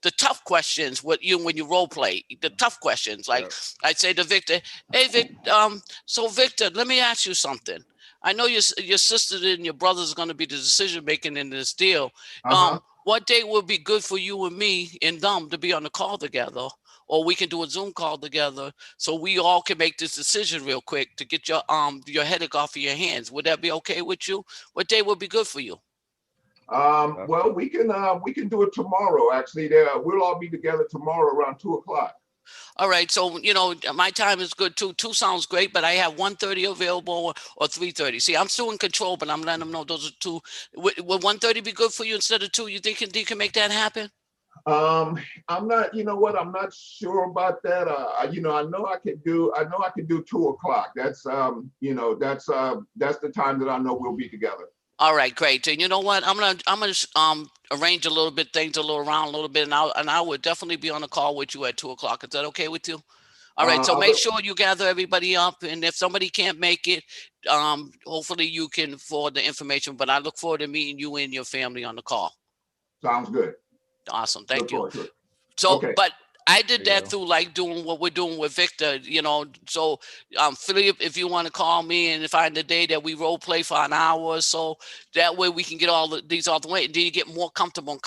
the tough questions when you role play, the tough questions. Like I'd say to Victor, hey, Vic, so Victor, let me ask you something. I know your sister and your brother is going to be the decision making in this deal. what day would be good for you and me and them to be on the call together? Or we can do a Zoom call together so we all can make this decision real quick to get your headache off of your hands. Would that be okay with you? What day would be good for you? Well, we can do it tomorrow. Actually, we'll all be together tomorrow around 2:00. All right. So, my time is good too. 2 sounds great, but I have 1:30 available or 3:30. See, I'm still in control, but I'm letting them know those are 2. Would 1:30 be good for you instead of 2? You think you can make that happen? I'm not, you know what? I'm not sure about that. I know I can do 2:00. That's, that's the time that I know we'll be together. All right, great. And you know what? I'm gonna arrange a little bit things around a little bit, and I would definitely be on a call with you at 2:00. Is that okay with you? All right. So make sure you gather everybody up, and if somebody can't make it, hopefully you can forward the information. But I look forward to meeting you and your family on the call. Sounds good. Awesome. Thank you. Good. So, Okay. but I did that through like doing what we're doing with Victor, So, Philip, if you want to call me and find the day that we role play for an hour or so, that way we can get all these off the way. And then you get more comfortable.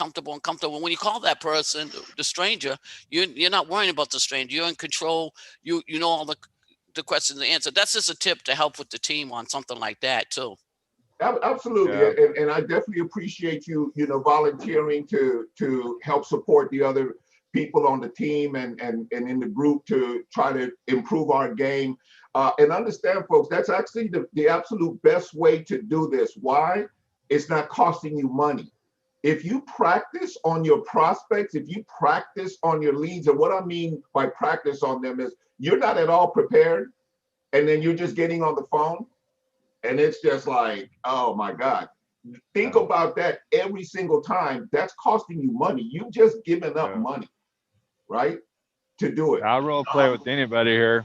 When you call that person, the stranger, you're not worrying about the stranger. You're in control. You know all the questions and answer. That's just a tip to help with the team on something like that too. Absolutely, Yeah. and I definitely appreciate you, volunteering to help support the other people on the team and in the group to try to improve our game. And understand, folks, that's actually the absolute best way to do this. Why? It's not costing you money. If you practice on your prospects, if you practice on your leads, and what I mean by practice on them is you're not at all prepared, and then you're just getting on the phone. And it's just like, oh my God, think about that every single time. That's costing you money. You've just given up money, right? To do it. I'll role play with anybody here.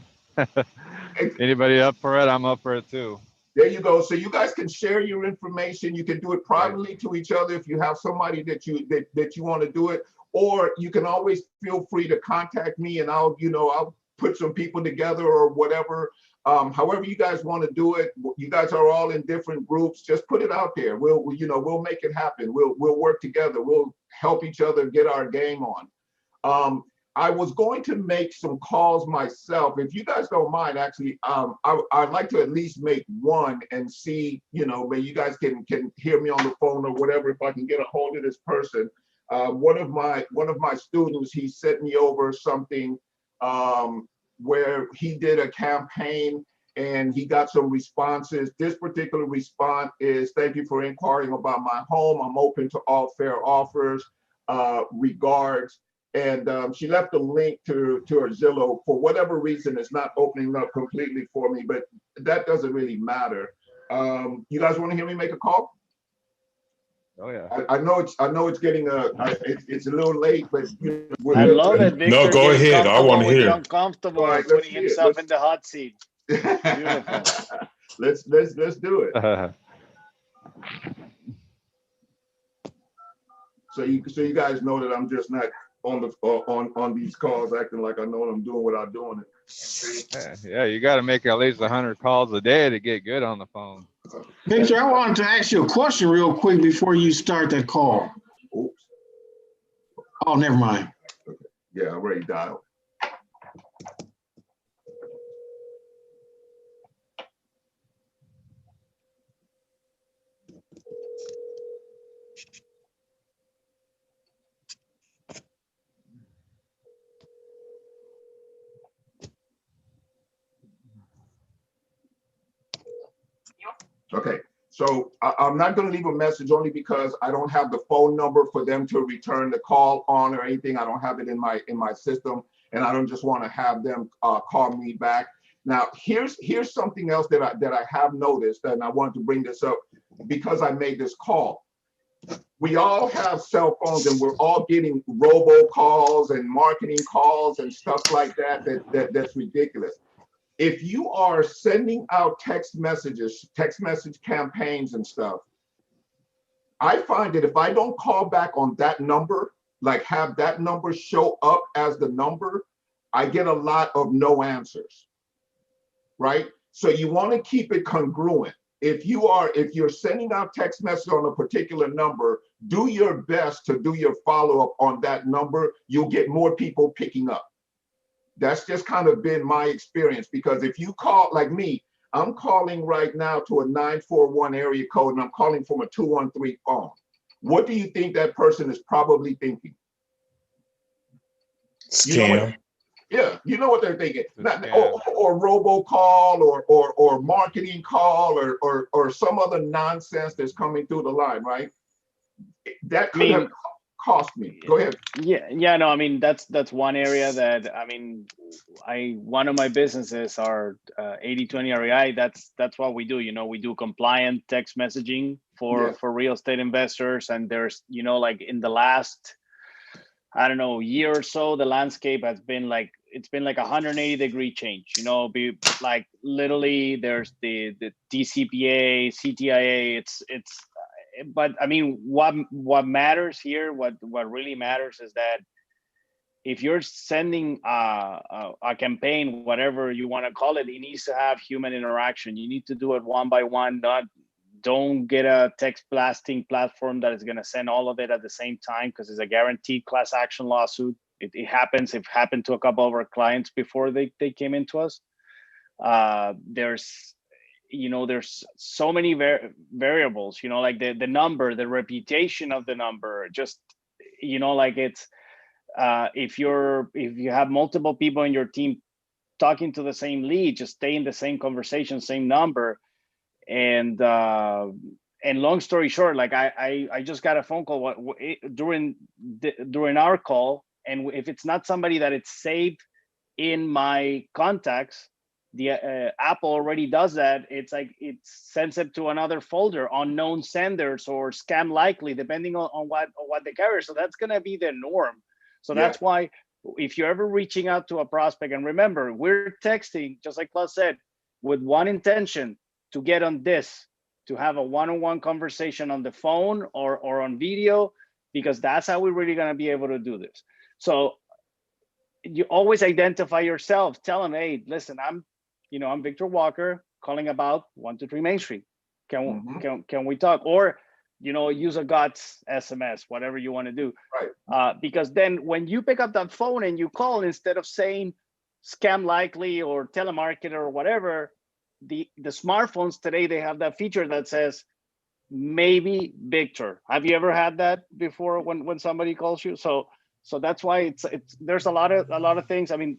Anybody up for it? I'm up for it too. There you go. So you guys can share your information. You can do it privately to each other if you have somebody that you want to do it, or you can always feel free to contact me and I'll put some people together or whatever. However you guys want to do it, you guys are all in different groups. Just put it out there. We'll make it happen. We'll work together. We'll help each other get our game on. I was going to make some calls myself. If you guys don't mind, actually, I'd like to at least make one and see, maybe you guys can hear me on the phone or whatever. If I can get a hold of this person, one of my students, he sent me over something. Where he did a campaign and he got some responses. This particular response is, thank you for inquiring about my home. I'm open to all fair offers, regards. And she left a link to her Zillow. For whatever reason, it's not opening up completely for me, but that doesn't really matter. You guys want to hear me make a call? Oh yeah. I know it's getting it's a little late, but I love it, Victor. No, go ahead. I want to hear. Uncomfortable, All right, putting himself in the hot seat. Beautiful. let's do it. So you guys know that I'm just not on these calls acting like I know what I'm doing without doing it. Yeah, you got to make at least 100 calls a day to get good on the phone. Victor, I wanted to ask you a question real quick before you start that call. Oops. Oh, never mind. Yeah, I already dialed. Okay, so I'm not going to leave a message only because I don't have the phone number for them to return the call on or anything. I don't have it in my system, and I don't just want to have them call me back. Now, here's something else that I have noticed, and I wanted to bring this up because I made this call. We all have cell phones, and we're all getting robocalls and marketing calls and stuff like that's ridiculous. If you are sending out text message campaigns and stuff, I find that if I don't call back on that number, like have that number show up as the number, I get a lot of no answers, right? So you want to keep it congruent. If you're sending out text message on a particular number, do your best to do your follow-up on that number. You'll get more people picking up. That's just kind of been my experience, because if you call, like me, I'm calling right now to a 941 area code and I'm calling from a 213 phone. What do you think that person is probably thinking? Scam. Yeah, you know what they're thinking. Or robocall or marketing call or some other nonsense that's coming through the line, right? That could have cost me. Go ahead. Yeah, no, I mean, that's one area that, I mean, one of my businesses are 80/20 REI. That's what we do. You know, we do compliant text messaging for real estate investors. And there's, you know, like in the last, I don't know, year or so, the landscape has been like, it's been like 180-degree change, you know, like literally there's the TCPA, CTIA, but I mean, what matters here, what really matters is that if you're sending a campaign, whatever you want to call it, it needs to have human interaction. You need to do it one by one, don't get a text blasting platform that is going to send all of it at the same time, because it's a guaranteed class action lawsuit. It happens. It happened to a couple of our clients before they came into us. There's so many variables, you know, like the number, the reputation of the number, just, you know, like it's, if you have multiple people in your team talking to the same lead, just stay in the same conversation, same number. And long story short, like I just got a phone call during our call, and if it's not somebody that it's saved in my contacts, the Apple already does that. It's like it sends it to another folder, unknown senders or scam likely, depending on what they carry. So that's gonna be the norm. So that's why if you're ever reaching out to a prospect, and remember, we're texting, just like Claude said, with one intention, to get on this, to have a one-on-one conversation on the phone or on video, because that's how we're really going to be able to do this. So you always identify yourself, tell them, hey, listen, I'm Victor Walker calling about 123 Main Street. Can we talk? Or, you know, use a GUTS SMS, whatever you want to do. Right. Because then when you pick up that phone and you call, instead of saying scam likely or telemarketer or whatever, the smartphones today, they have that feature that says maybe Victor. Have you ever had that before when somebody calls you? So that's why it's there's a lot of things. I mean,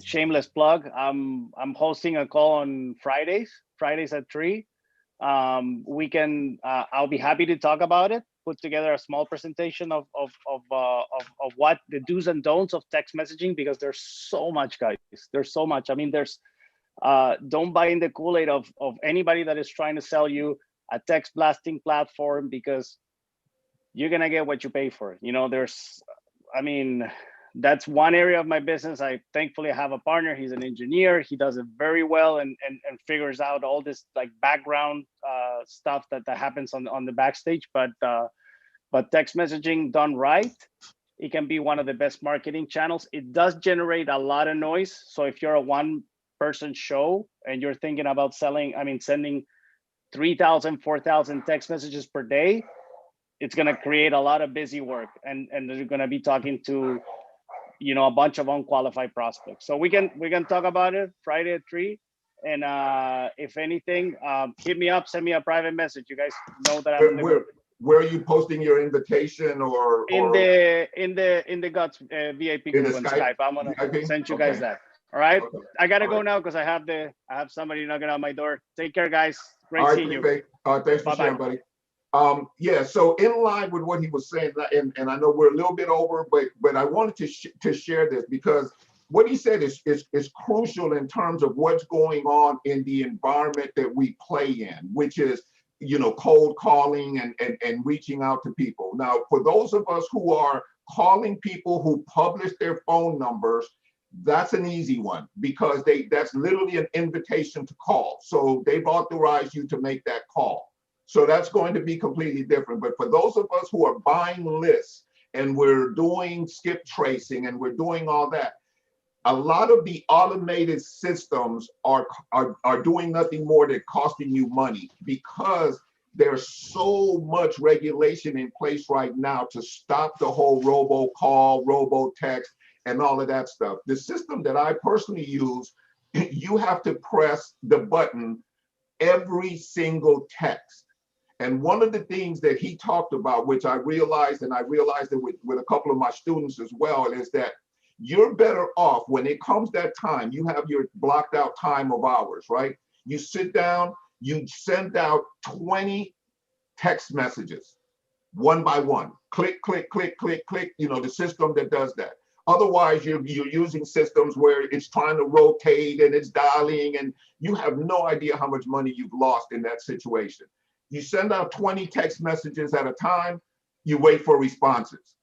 shameless plug. I'm hosting a call on Fridays at 3. We can I'll be happy to talk about it, put together a small presentation of what the do's and don'ts of text messaging, because there's so much, guys. There's so much. I mean, don't buy in the Kool-Aid of anybody that is trying to sell you a text blasting platform, because you're gonna get what you pay for. You know, that's one area of my business. I thankfully have a partner. He's an engineer. He does it very well and figures out all this like background stuff that happens on the backstage. But text messaging done right, it can be one of the best marketing channels. It does generate a lot of noise. So if you're a one-person show and you're thinking about sending 3,000, 4,000 text messages per day, it's going to create a lot of busy work, and you're going to be talking to, you know, a bunch of unqualified prospects. So we can talk about it Friday at 3. And if anything, hit me up, send me a private message. You guys know that I'm where are you posting your invitation or in the GUTS VIP group on Skype. I'm gonna send you guys that. All right. Okay. I gotta go now because I have somebody knocking on my door. Take care, guys. Great seeing you. Thanks for sharing, buddy. Yeah, so in line with what he was saying, and I know we're a little bit over, but I wanted to share this, because what he said is crucial in terms of what's going on in the environment that we play in, which is, you know, cold calling and reaching out to people. Now, for those of us who are calling people who publish their phone numbers, that's an easy one, because that's literally an invitation to call. So they've authorized you to make that call. So that's going to be completely different. But for those of us who are buying lists and we're doing skip tracing and we're doing all that, a lot of the automated systems are doing nothing more than costing you money, because there's so much regulation in place right now to stop the whole robocall, robotext, and all of that stuff. The system that I personally use, you have to press the button every single text. And one of the things that he talked about, which I realized, and I realized it with a couple of my students as well, is that you're better off when it comes that time, you have your blocked out time of hours, right? You sit down, you send out 20 text messages, one by one. Click, click, click, click, click, you know, the system that does that. Otherwise, you're using systems where it's trying to rotate and it's dialing, and you have no idea how much money you've lost in that situation. You send out 20 text messages at a time, you wait for responses.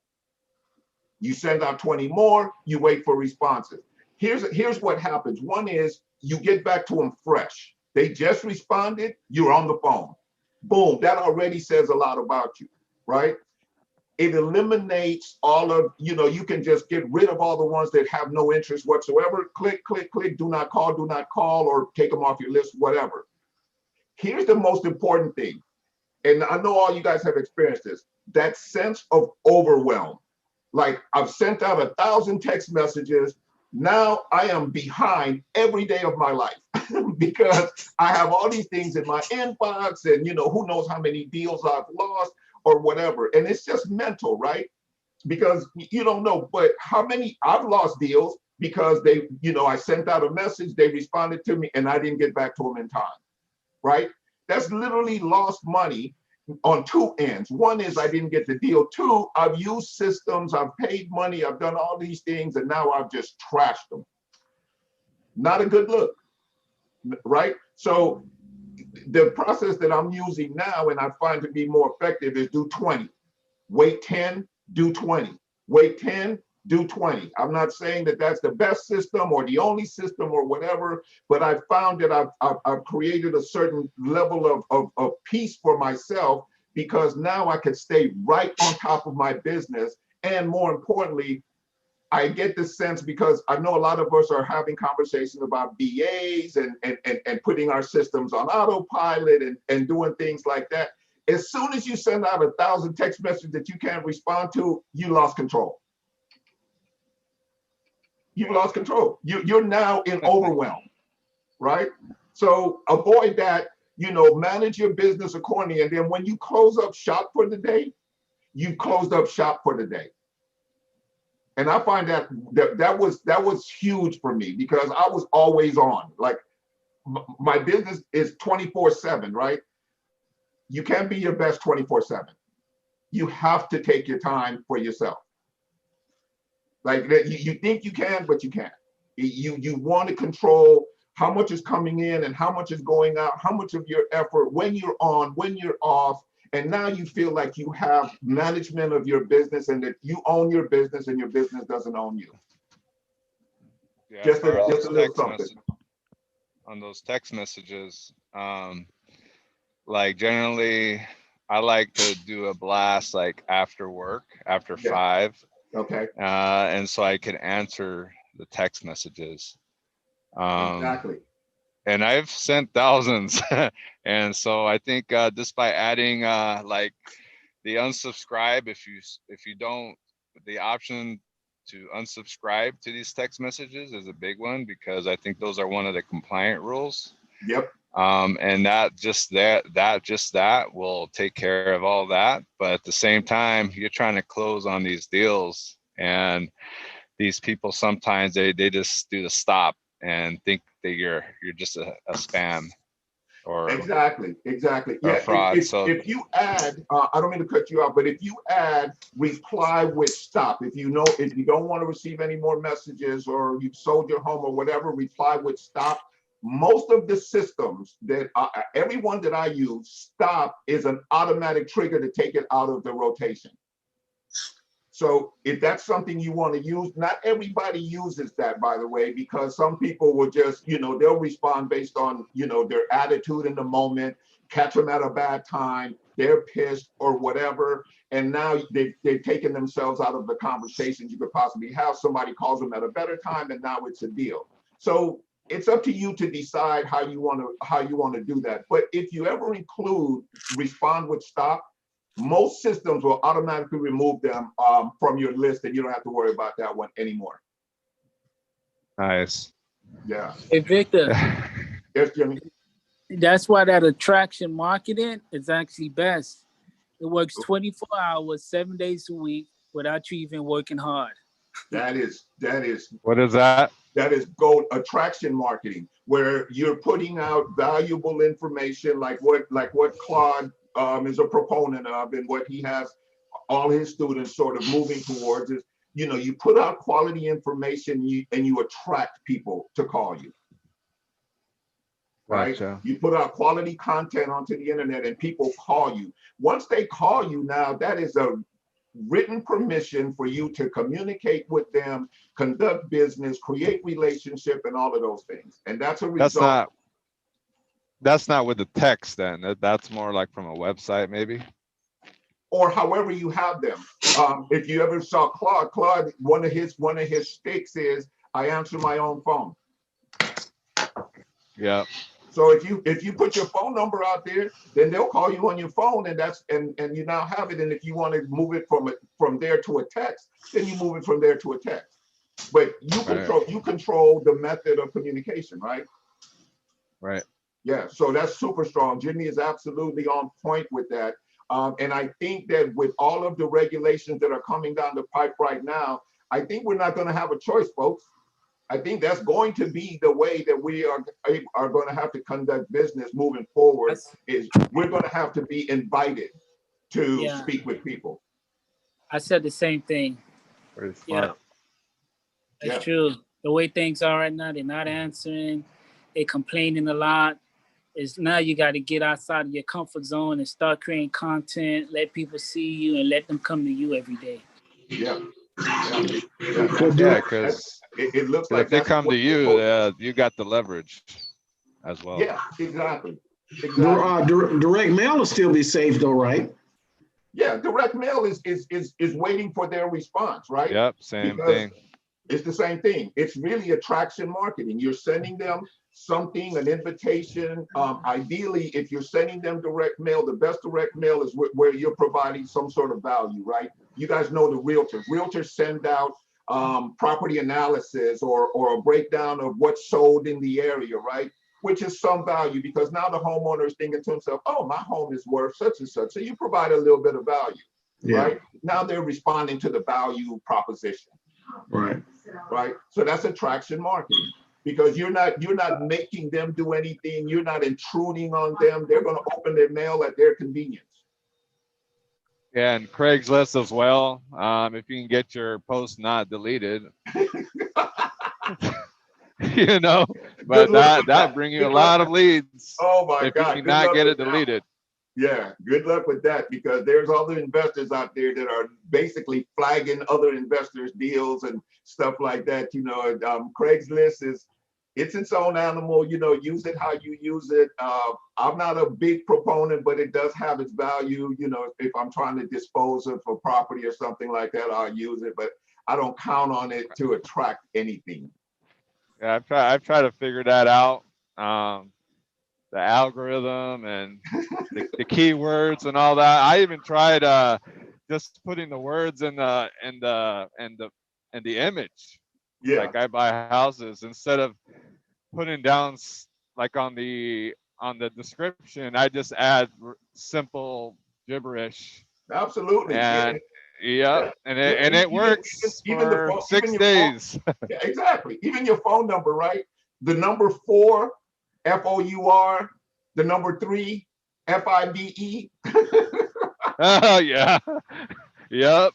You send out 20 more, you wait for responses. Here's what happens. One is you get back to them fresh. They just responded, you're on the phone. Boom, that already says a lot about you, right? It eliminates all of, you know, you can just get rid of all the ones that have no interest whatsoever. Click, click, click, do not call, or take them off your list, whatever. Here's the most important thing, and I know all you guys have experienced this, that sense of overwhelm. Like, I've sent out 1,000 text messages. Now I am behind every day of my life because I have all these things in my inbox, and, you know, who knows how many deals I've lost or whatever. And it's just mental, right? Because you don't know, but how many I've lost deals because they, you know, I sent out a message, they responded to me, and I didn't get back to them in time, right? That's literally lost money on two ends. One is I didn't get the deal. Two, I've used systems, I've paid money, I've done all these things, and now I've just trashed them. Not a good look, right? So the process that I'm using now, and I find to be more effective, is do 20. Wait 10, do 20. Wait 10, do 20. I'm not saying that that's the best system or the only system or whatever, but I've found that I've created a certain level of peace for myself, because now I can stay right on top of my business. And more importantly, I get the sense, because I know a lot of us are having conversations about BAs and putting our systems on autopilot and doing things like that. As soon as you send out 1,000 text messages that you can't respond to, you lost control. You lost control. You're now in overwhelm, right? So avoid that, you know, manage your business accordingly. And then when you close up shop for the day, you closed up shop for the day. And I find that was huge for me, because I was always on. Like, my business is 24/7, right? You can't be your best 24/7. You have to take your time for yourself. Like, you think you can, but you can't. You want to control how much is coming in and how much is going out, how much of your effort, when you're on, when you're off. And now you feel like you have management of your business, and that you own your business and your business doesn't own you. Yeah, Just a little text something. message, on those text messages, like, generally I like to do a blast like after work, after 5. Okay. And so I can answer the text messages. Exactly. And I've sent thousands. And so I think just by adding like the unsubscribe, if you don't, the option to unsubscribe to these text messages is a big one, because I think those are one of the compliant rules. Yep. And that will take care of all that. But at the same time, you're trying to close on these deals, and these people sometimes they just do the stop and think that you're just a spam or exactly or fraud. If you add, I don't mean to cut you off, but if you add reply with stop, if you don't want to receive any more messages, or you've sold your home or whatever, reply with stop. Most of the systems that everyone that I use, stop is an automatic trigger to take it out of the rotation. So if that's something you want to use, not everybody uses that, by the way, because some people will just, you know, they'll respond based on, you know, their attitude in the moment, catch them at a bad time, they're pissed or whatever. And now they've taken themselves out of the conversations you could possibly have. Somebody calls them at a better time, and now it's a deal. So it's up to you to decide how you want to do that. But if you ever include respond with stop, most systems will automatically remove them from your list, and you don't have to worry about that one anymore. Nice. Yeah. Hey, Victor, Yes, Jimmy. that's why that attraction marketing is actually best. It works 24 hours, 7 days a week without you even working hard. That is What is that? that is gold attraction marketing, where you're putting out valuable information like what Claude is a proponent of, and what he has all his students sort of moving towards is, you know, you put out quality information and you attract people to call you. Right? Gotcha. You put out quality content onto the internet and people call you. Once they call you now, that is a written permission for you to communicate with them, conduct business, create relationship, and all of those things. And that's a result. That's not with the text then. That's more like from a website maybe. Or however you have them. If you ever saw Claude, one of his sticks is I answer my own phone. Yeah. So if you put your phone number out there, then they'll call you on your phone, and you now have it. And if you want to move it from there to a text, then you move it from there to a text. But you control the method of communication, right? Right. Yeah. So that's super strong. Jimmy is absolutely on point with that. And I think that with all of the regulations that are coming down the pipe right now, I think we're not going to have a choice, folks. I think that's going to be the way that we are going to have to conduct business moving forward. Is we're going to have to be invited to speak with people. I said the same thing. Pretty smart. That's true. The way things are right now, they're not answering. They're complaining a lot. Is now you got to get outside of your comfort zone and start creating content, let people see you, and let them come to you every day. Yeah. Yeah, because it looks like if they come to you, you got the leverage as well. Yeah, exactly. Direct mail will still be safe though, right? Yeah, direct mail is waiting for their response, right? Yep, same thing. It's the same thing. It's really attraction marketing. You're sending them something, an invitation. Ideally, if you're sending them direct mail, the best direct mail is where you're providing some sort of value, right? You guys know the realtors. Realtors send out property analysis or a breakdown of what's sold in the area, right? Which is some value, because now the homeowner is thinking to himself, oh, my home is worth such and such. So you provide a little bit of value, right? Now they're responding to the value proposition. Right. Right. So that's attraction marketing, because you're not making them do anything. You're not intruding on them. They're going to open their mail at their convenience. Yeah, and Craigslist as well. If you can get your post not deleted, you know, but that'll bring you a lot of leads. Oh my God! If you cannot get it deleted. Yeah, good luck with that, because there's other investors out there that are basically flagging other investors' deals and stuff like that. You know, Craigslist it's its own animal. You know, use it how you use it. I'm not a big proponent, but it does have its value. You know, if I'm trying to dispose of a property or something like that, I'll use it, but I don't count on it to attract anything. Yeah, I've tried to figure that out. The algorithm and the keywords and all that. I even tried just putting the words in the image. Yeah. Like I buy houses, instead of putting down like on the description, I just add simple gibberish. Absolutely. And it works for 6 days. Yeah, exactly. Even your phone number, right? The number 4, FOUR, the number 3, FIDE. Oh yeah. Yep.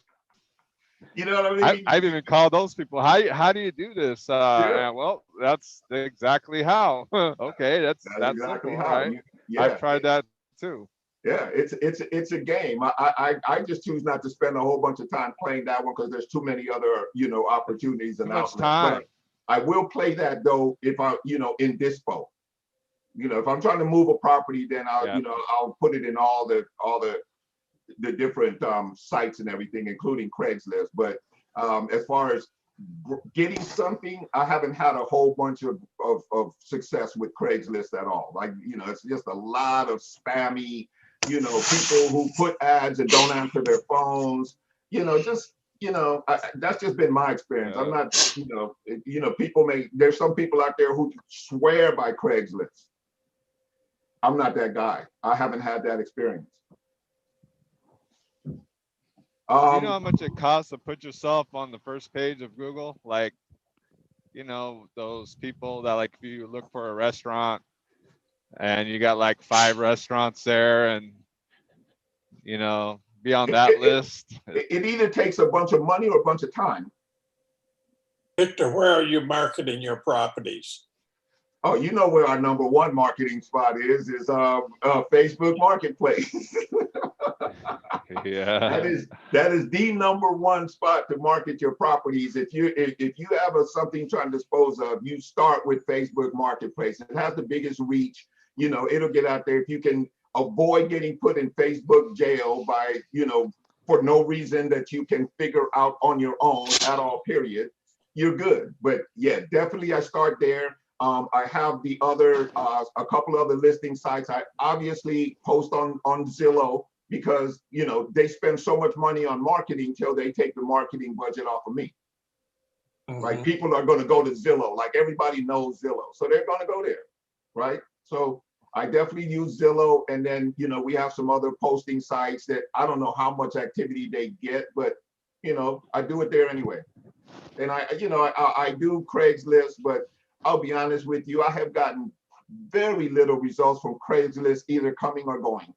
You know what I mean? I've even called those people. How do you do this? Well, that's exactly how. Okay, that's exactly simple, how. right? I've tried that too. Yeah, it's a game. I just choose not to spend a whole bunch of time playing that one, because there's too many other opportunities and too much time. But I will play that though if I in Dispo. If I'm trying to move a property, then I'll put it in all the different sites and everything, including Craigslist. But as far as getting something, I haven't had a whole bunch of success with Craigslist at all. Like, you know, it's just a lot of spammy, you know, people who put ads and don't answer their phones, you know, just, you know, that's just been my experience. I'm not, you know, there's some people out there who swear by Craigslist. I'm not that guy. I haven't had that experience. Do you know how much it costs to put yourself on the first page of Google? Like, you know, those people that, like, if you look for a restaurant and you got like 5 restaurants there, and, you know, be on that list. It either takes a bunch of money or a bunch of time. Victor, where are you marketing your properties? Oh, you know where our #1 marketing spot is Facebook Marketplace. Yeah. That is the #1 spot to market your properties. If you have something trying to dispose of, you start with Facebook Marketplace. It has the biggest reach. You know, it'll get out there. If you can avoid getting put in Facebook jail by, you know, for no reason that you can figure out on your own at all, period, you're good. But yeah, definitely I start there. I have the other, a couple other listing sites. I obviously post on Zillow because, you know, they spend so much money on marketing till they take the marketing budget off of me. Like, people are going to go to Zillow, like everybody knows Zillow. So they're going to go there, right? So I definitely use Zillow. And then, you know, we have some other posting sites that I don't know how much activity they get, but, you know, I do it there anyway. And I do Craigslist, but I'll be honest with you, I have gotten very little results from Craigslist, either coming or going.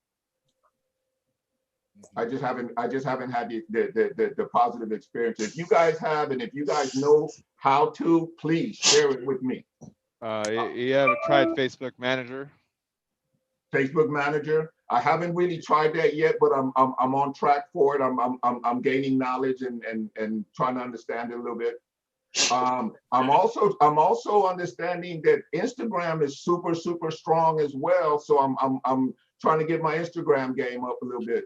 I just haven't had the positive experience. If you guys have, and if you guys know how to, please share it with me. You haven't tried Facebook Manager? Facebook Manager, I haven't really tried that yet, but I'm on track for it. I'm gaining knowledge and trying to understand it a little bit. I'm also understanding that Instagram is super strong as well. So I'm trying to get my Instagram game up a little bit.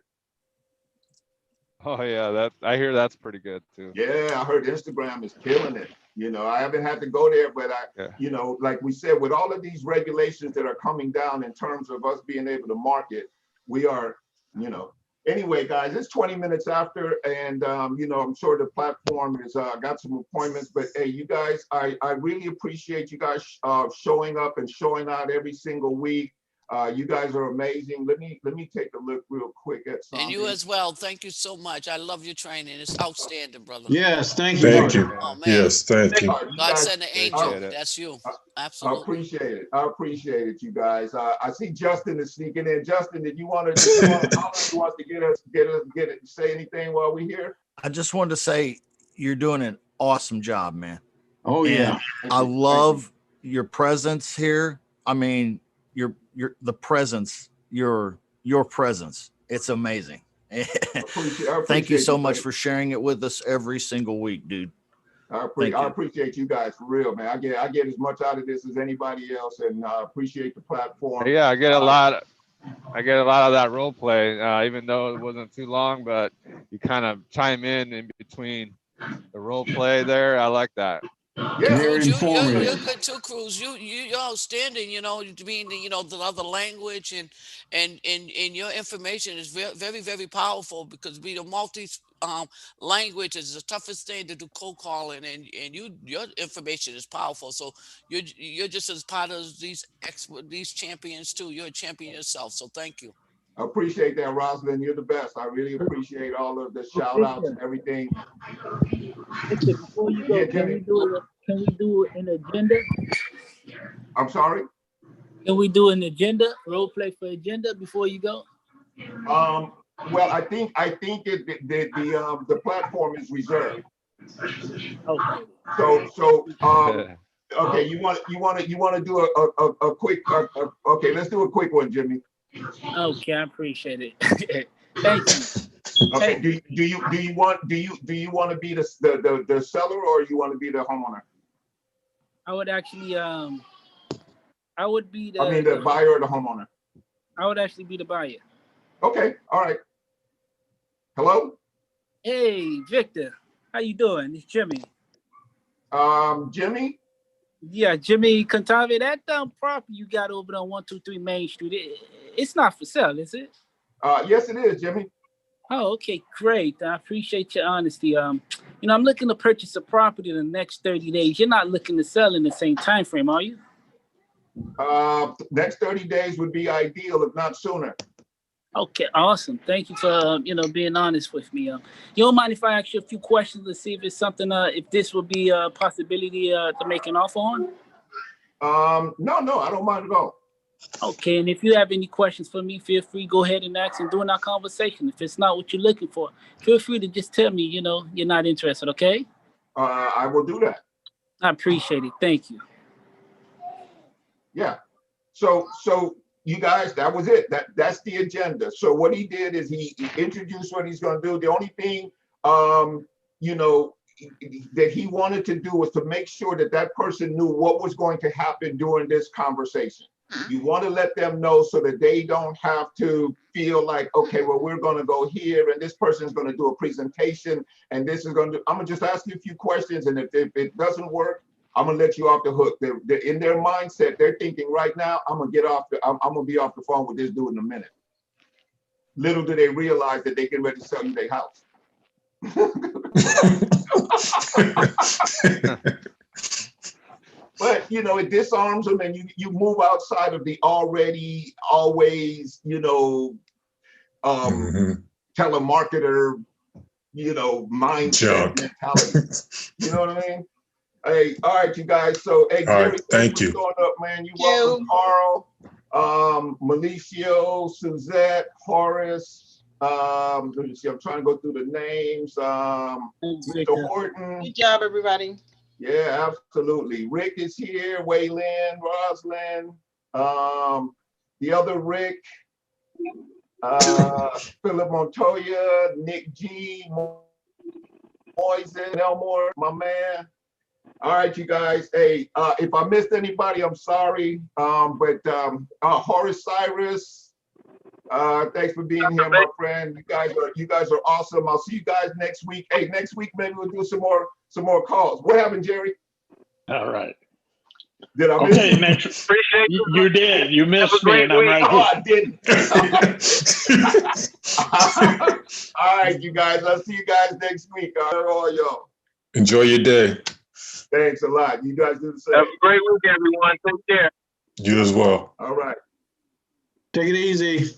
Oh yeah, I hear that's pretty good too. Yeah, I heard Instagram is killing it. You know, I haven't had to go there, but you know, like we said, with all of these regulations that are coming down in terms of us being able to market, we are, you know. Anyway, guys, it's 20 minutes after, and you know, I'm sure the platform is got some appointments, but hey, you guys, I really appreciate you guys showing up and showing out every single week. You guys are amazing. Let me take a look real quick at something. And you as well. Thank you so much. I love your training. It's outstanding, brother. Yes, thank you. Thank you. Oh, man. Yes, thank you. God sent an angel. That's you. Absolutely. I appreciate it. I appreciate it, you guys. I see Justin is sneaking in. Justin, did you want to say anything while we're here? I just wanted to say you're doing an awesome job, man. Oh yeah. And I love your presence here. I mean, the presence, your presence. It's amazing. Thank you so much for sharing it with us every single week, dude. I appreciate you guys for real, man. I get as much out of this as anybody else, and I appreciate the platform. Yeah, I get a lot of that role play, even though it wasn't too long, but you kind of chime in between the role play there. I like that. Yeah, Cruz, you're good too, Cruz. You're outstanding. You know, being the other language and your information is very very powerful, because being a multi language is the toughest thing to do cold calling, and your information is powerful. So you're just as part of these champions too. You're a champion yourself. So thank you. I appreciate that, Rosalind. You're the best. I really appreciate all of the shout outs and everything. Victor, before you go, Yeah, can we do an agenda? I'm sorry? Can we do an agenda, role play for agenda before you go? Well, I think the platform is reserved. Okay. So okay, you want to do a quick okay, let's do a quick one, Jimmy. Okay, I appreciate it. Thank you. Okay, do you want to be the seller, or you want to be the homeowner? I would actually I would be the the buyer or the homeowner? I would actually be the buyer. Okay, all right. Hello? Hey, Victor, how you doing? It's Jimmy. Jimmy? Yeah, Jimmy Contave, that property you got over there on 123 Main Street, it's not for sale, is it? Yes, it is, Jimmy. Oh, okay, great. I appreciate your honesty. I'm looking to purchase a property in the next 30 days. You're not looking to sell in the same time frame, are you? Next 30 days would be ideal, if not sooner. Okay, awesome. Thank you for being honest with me. You don't mind if I ask you a few questions to see if it's something if this would be a possibility to make an offer on? No, I don't mind at all. Okay, and if you have any questions for me, feel free, go ahead and ask and during our conversation. If it's not what you're looking for, feel free to just tell me, you're not interested, okay? I will do that. I appreciate it. Thank you. Yeah. So you guys, that was it. That's the agenda. So what he did is he introduced what he's going to do. The only thing, that he wanted to do was to make sure that person knew what was going to happen during this conversation. You want to let them know so that they don't have to feel like, okay, well, we're going to go here and this person is going to do a presentation and this is going to, I'm going to just ask you a few questions. And if it doesn't work, I'm going to let you off the hook. They're in their mindset, they're thinking right now, I'm going to I'm going to be off the phone with this dude in a minute. Little do they realize that they get ready to sell you their house. But it disarms them, and you move outside of the always telemarketer mindset mentality. You know what I mean? Hey, all right, you guys. So hey, Gary, right, thank you. Going up, man. You welcome, Carl, Malicio, Suzette, Horace. Let me see. I'm trying to go through the names. Mr. Horton. Good job, everybody. Yeah, absolutely. Rick is here. Waylon, Roslyn, the other Rick, Philip Montoya, Nick G, Moisen, Elmore, my man. All right, you guys. Hey, if I missed anybody, I'm sorry. But Horace Cyrus, thanks for being here, my friend. You guys are awesome. I'll see you guys next week. Hey, next week maybe we'll do some more calls. What happened, Jerry? All right. Did I miss Okay, you? Metro. Appreciate you. You did. You missed me, and I'm right Oh, here. I didn't. All right, you guys. I'll see you guys next week. All y'all. Enjoy your day. Thanks a lot. You guys do the same. Have a great week, everyone. Take care. You as well. All right. Take it easy.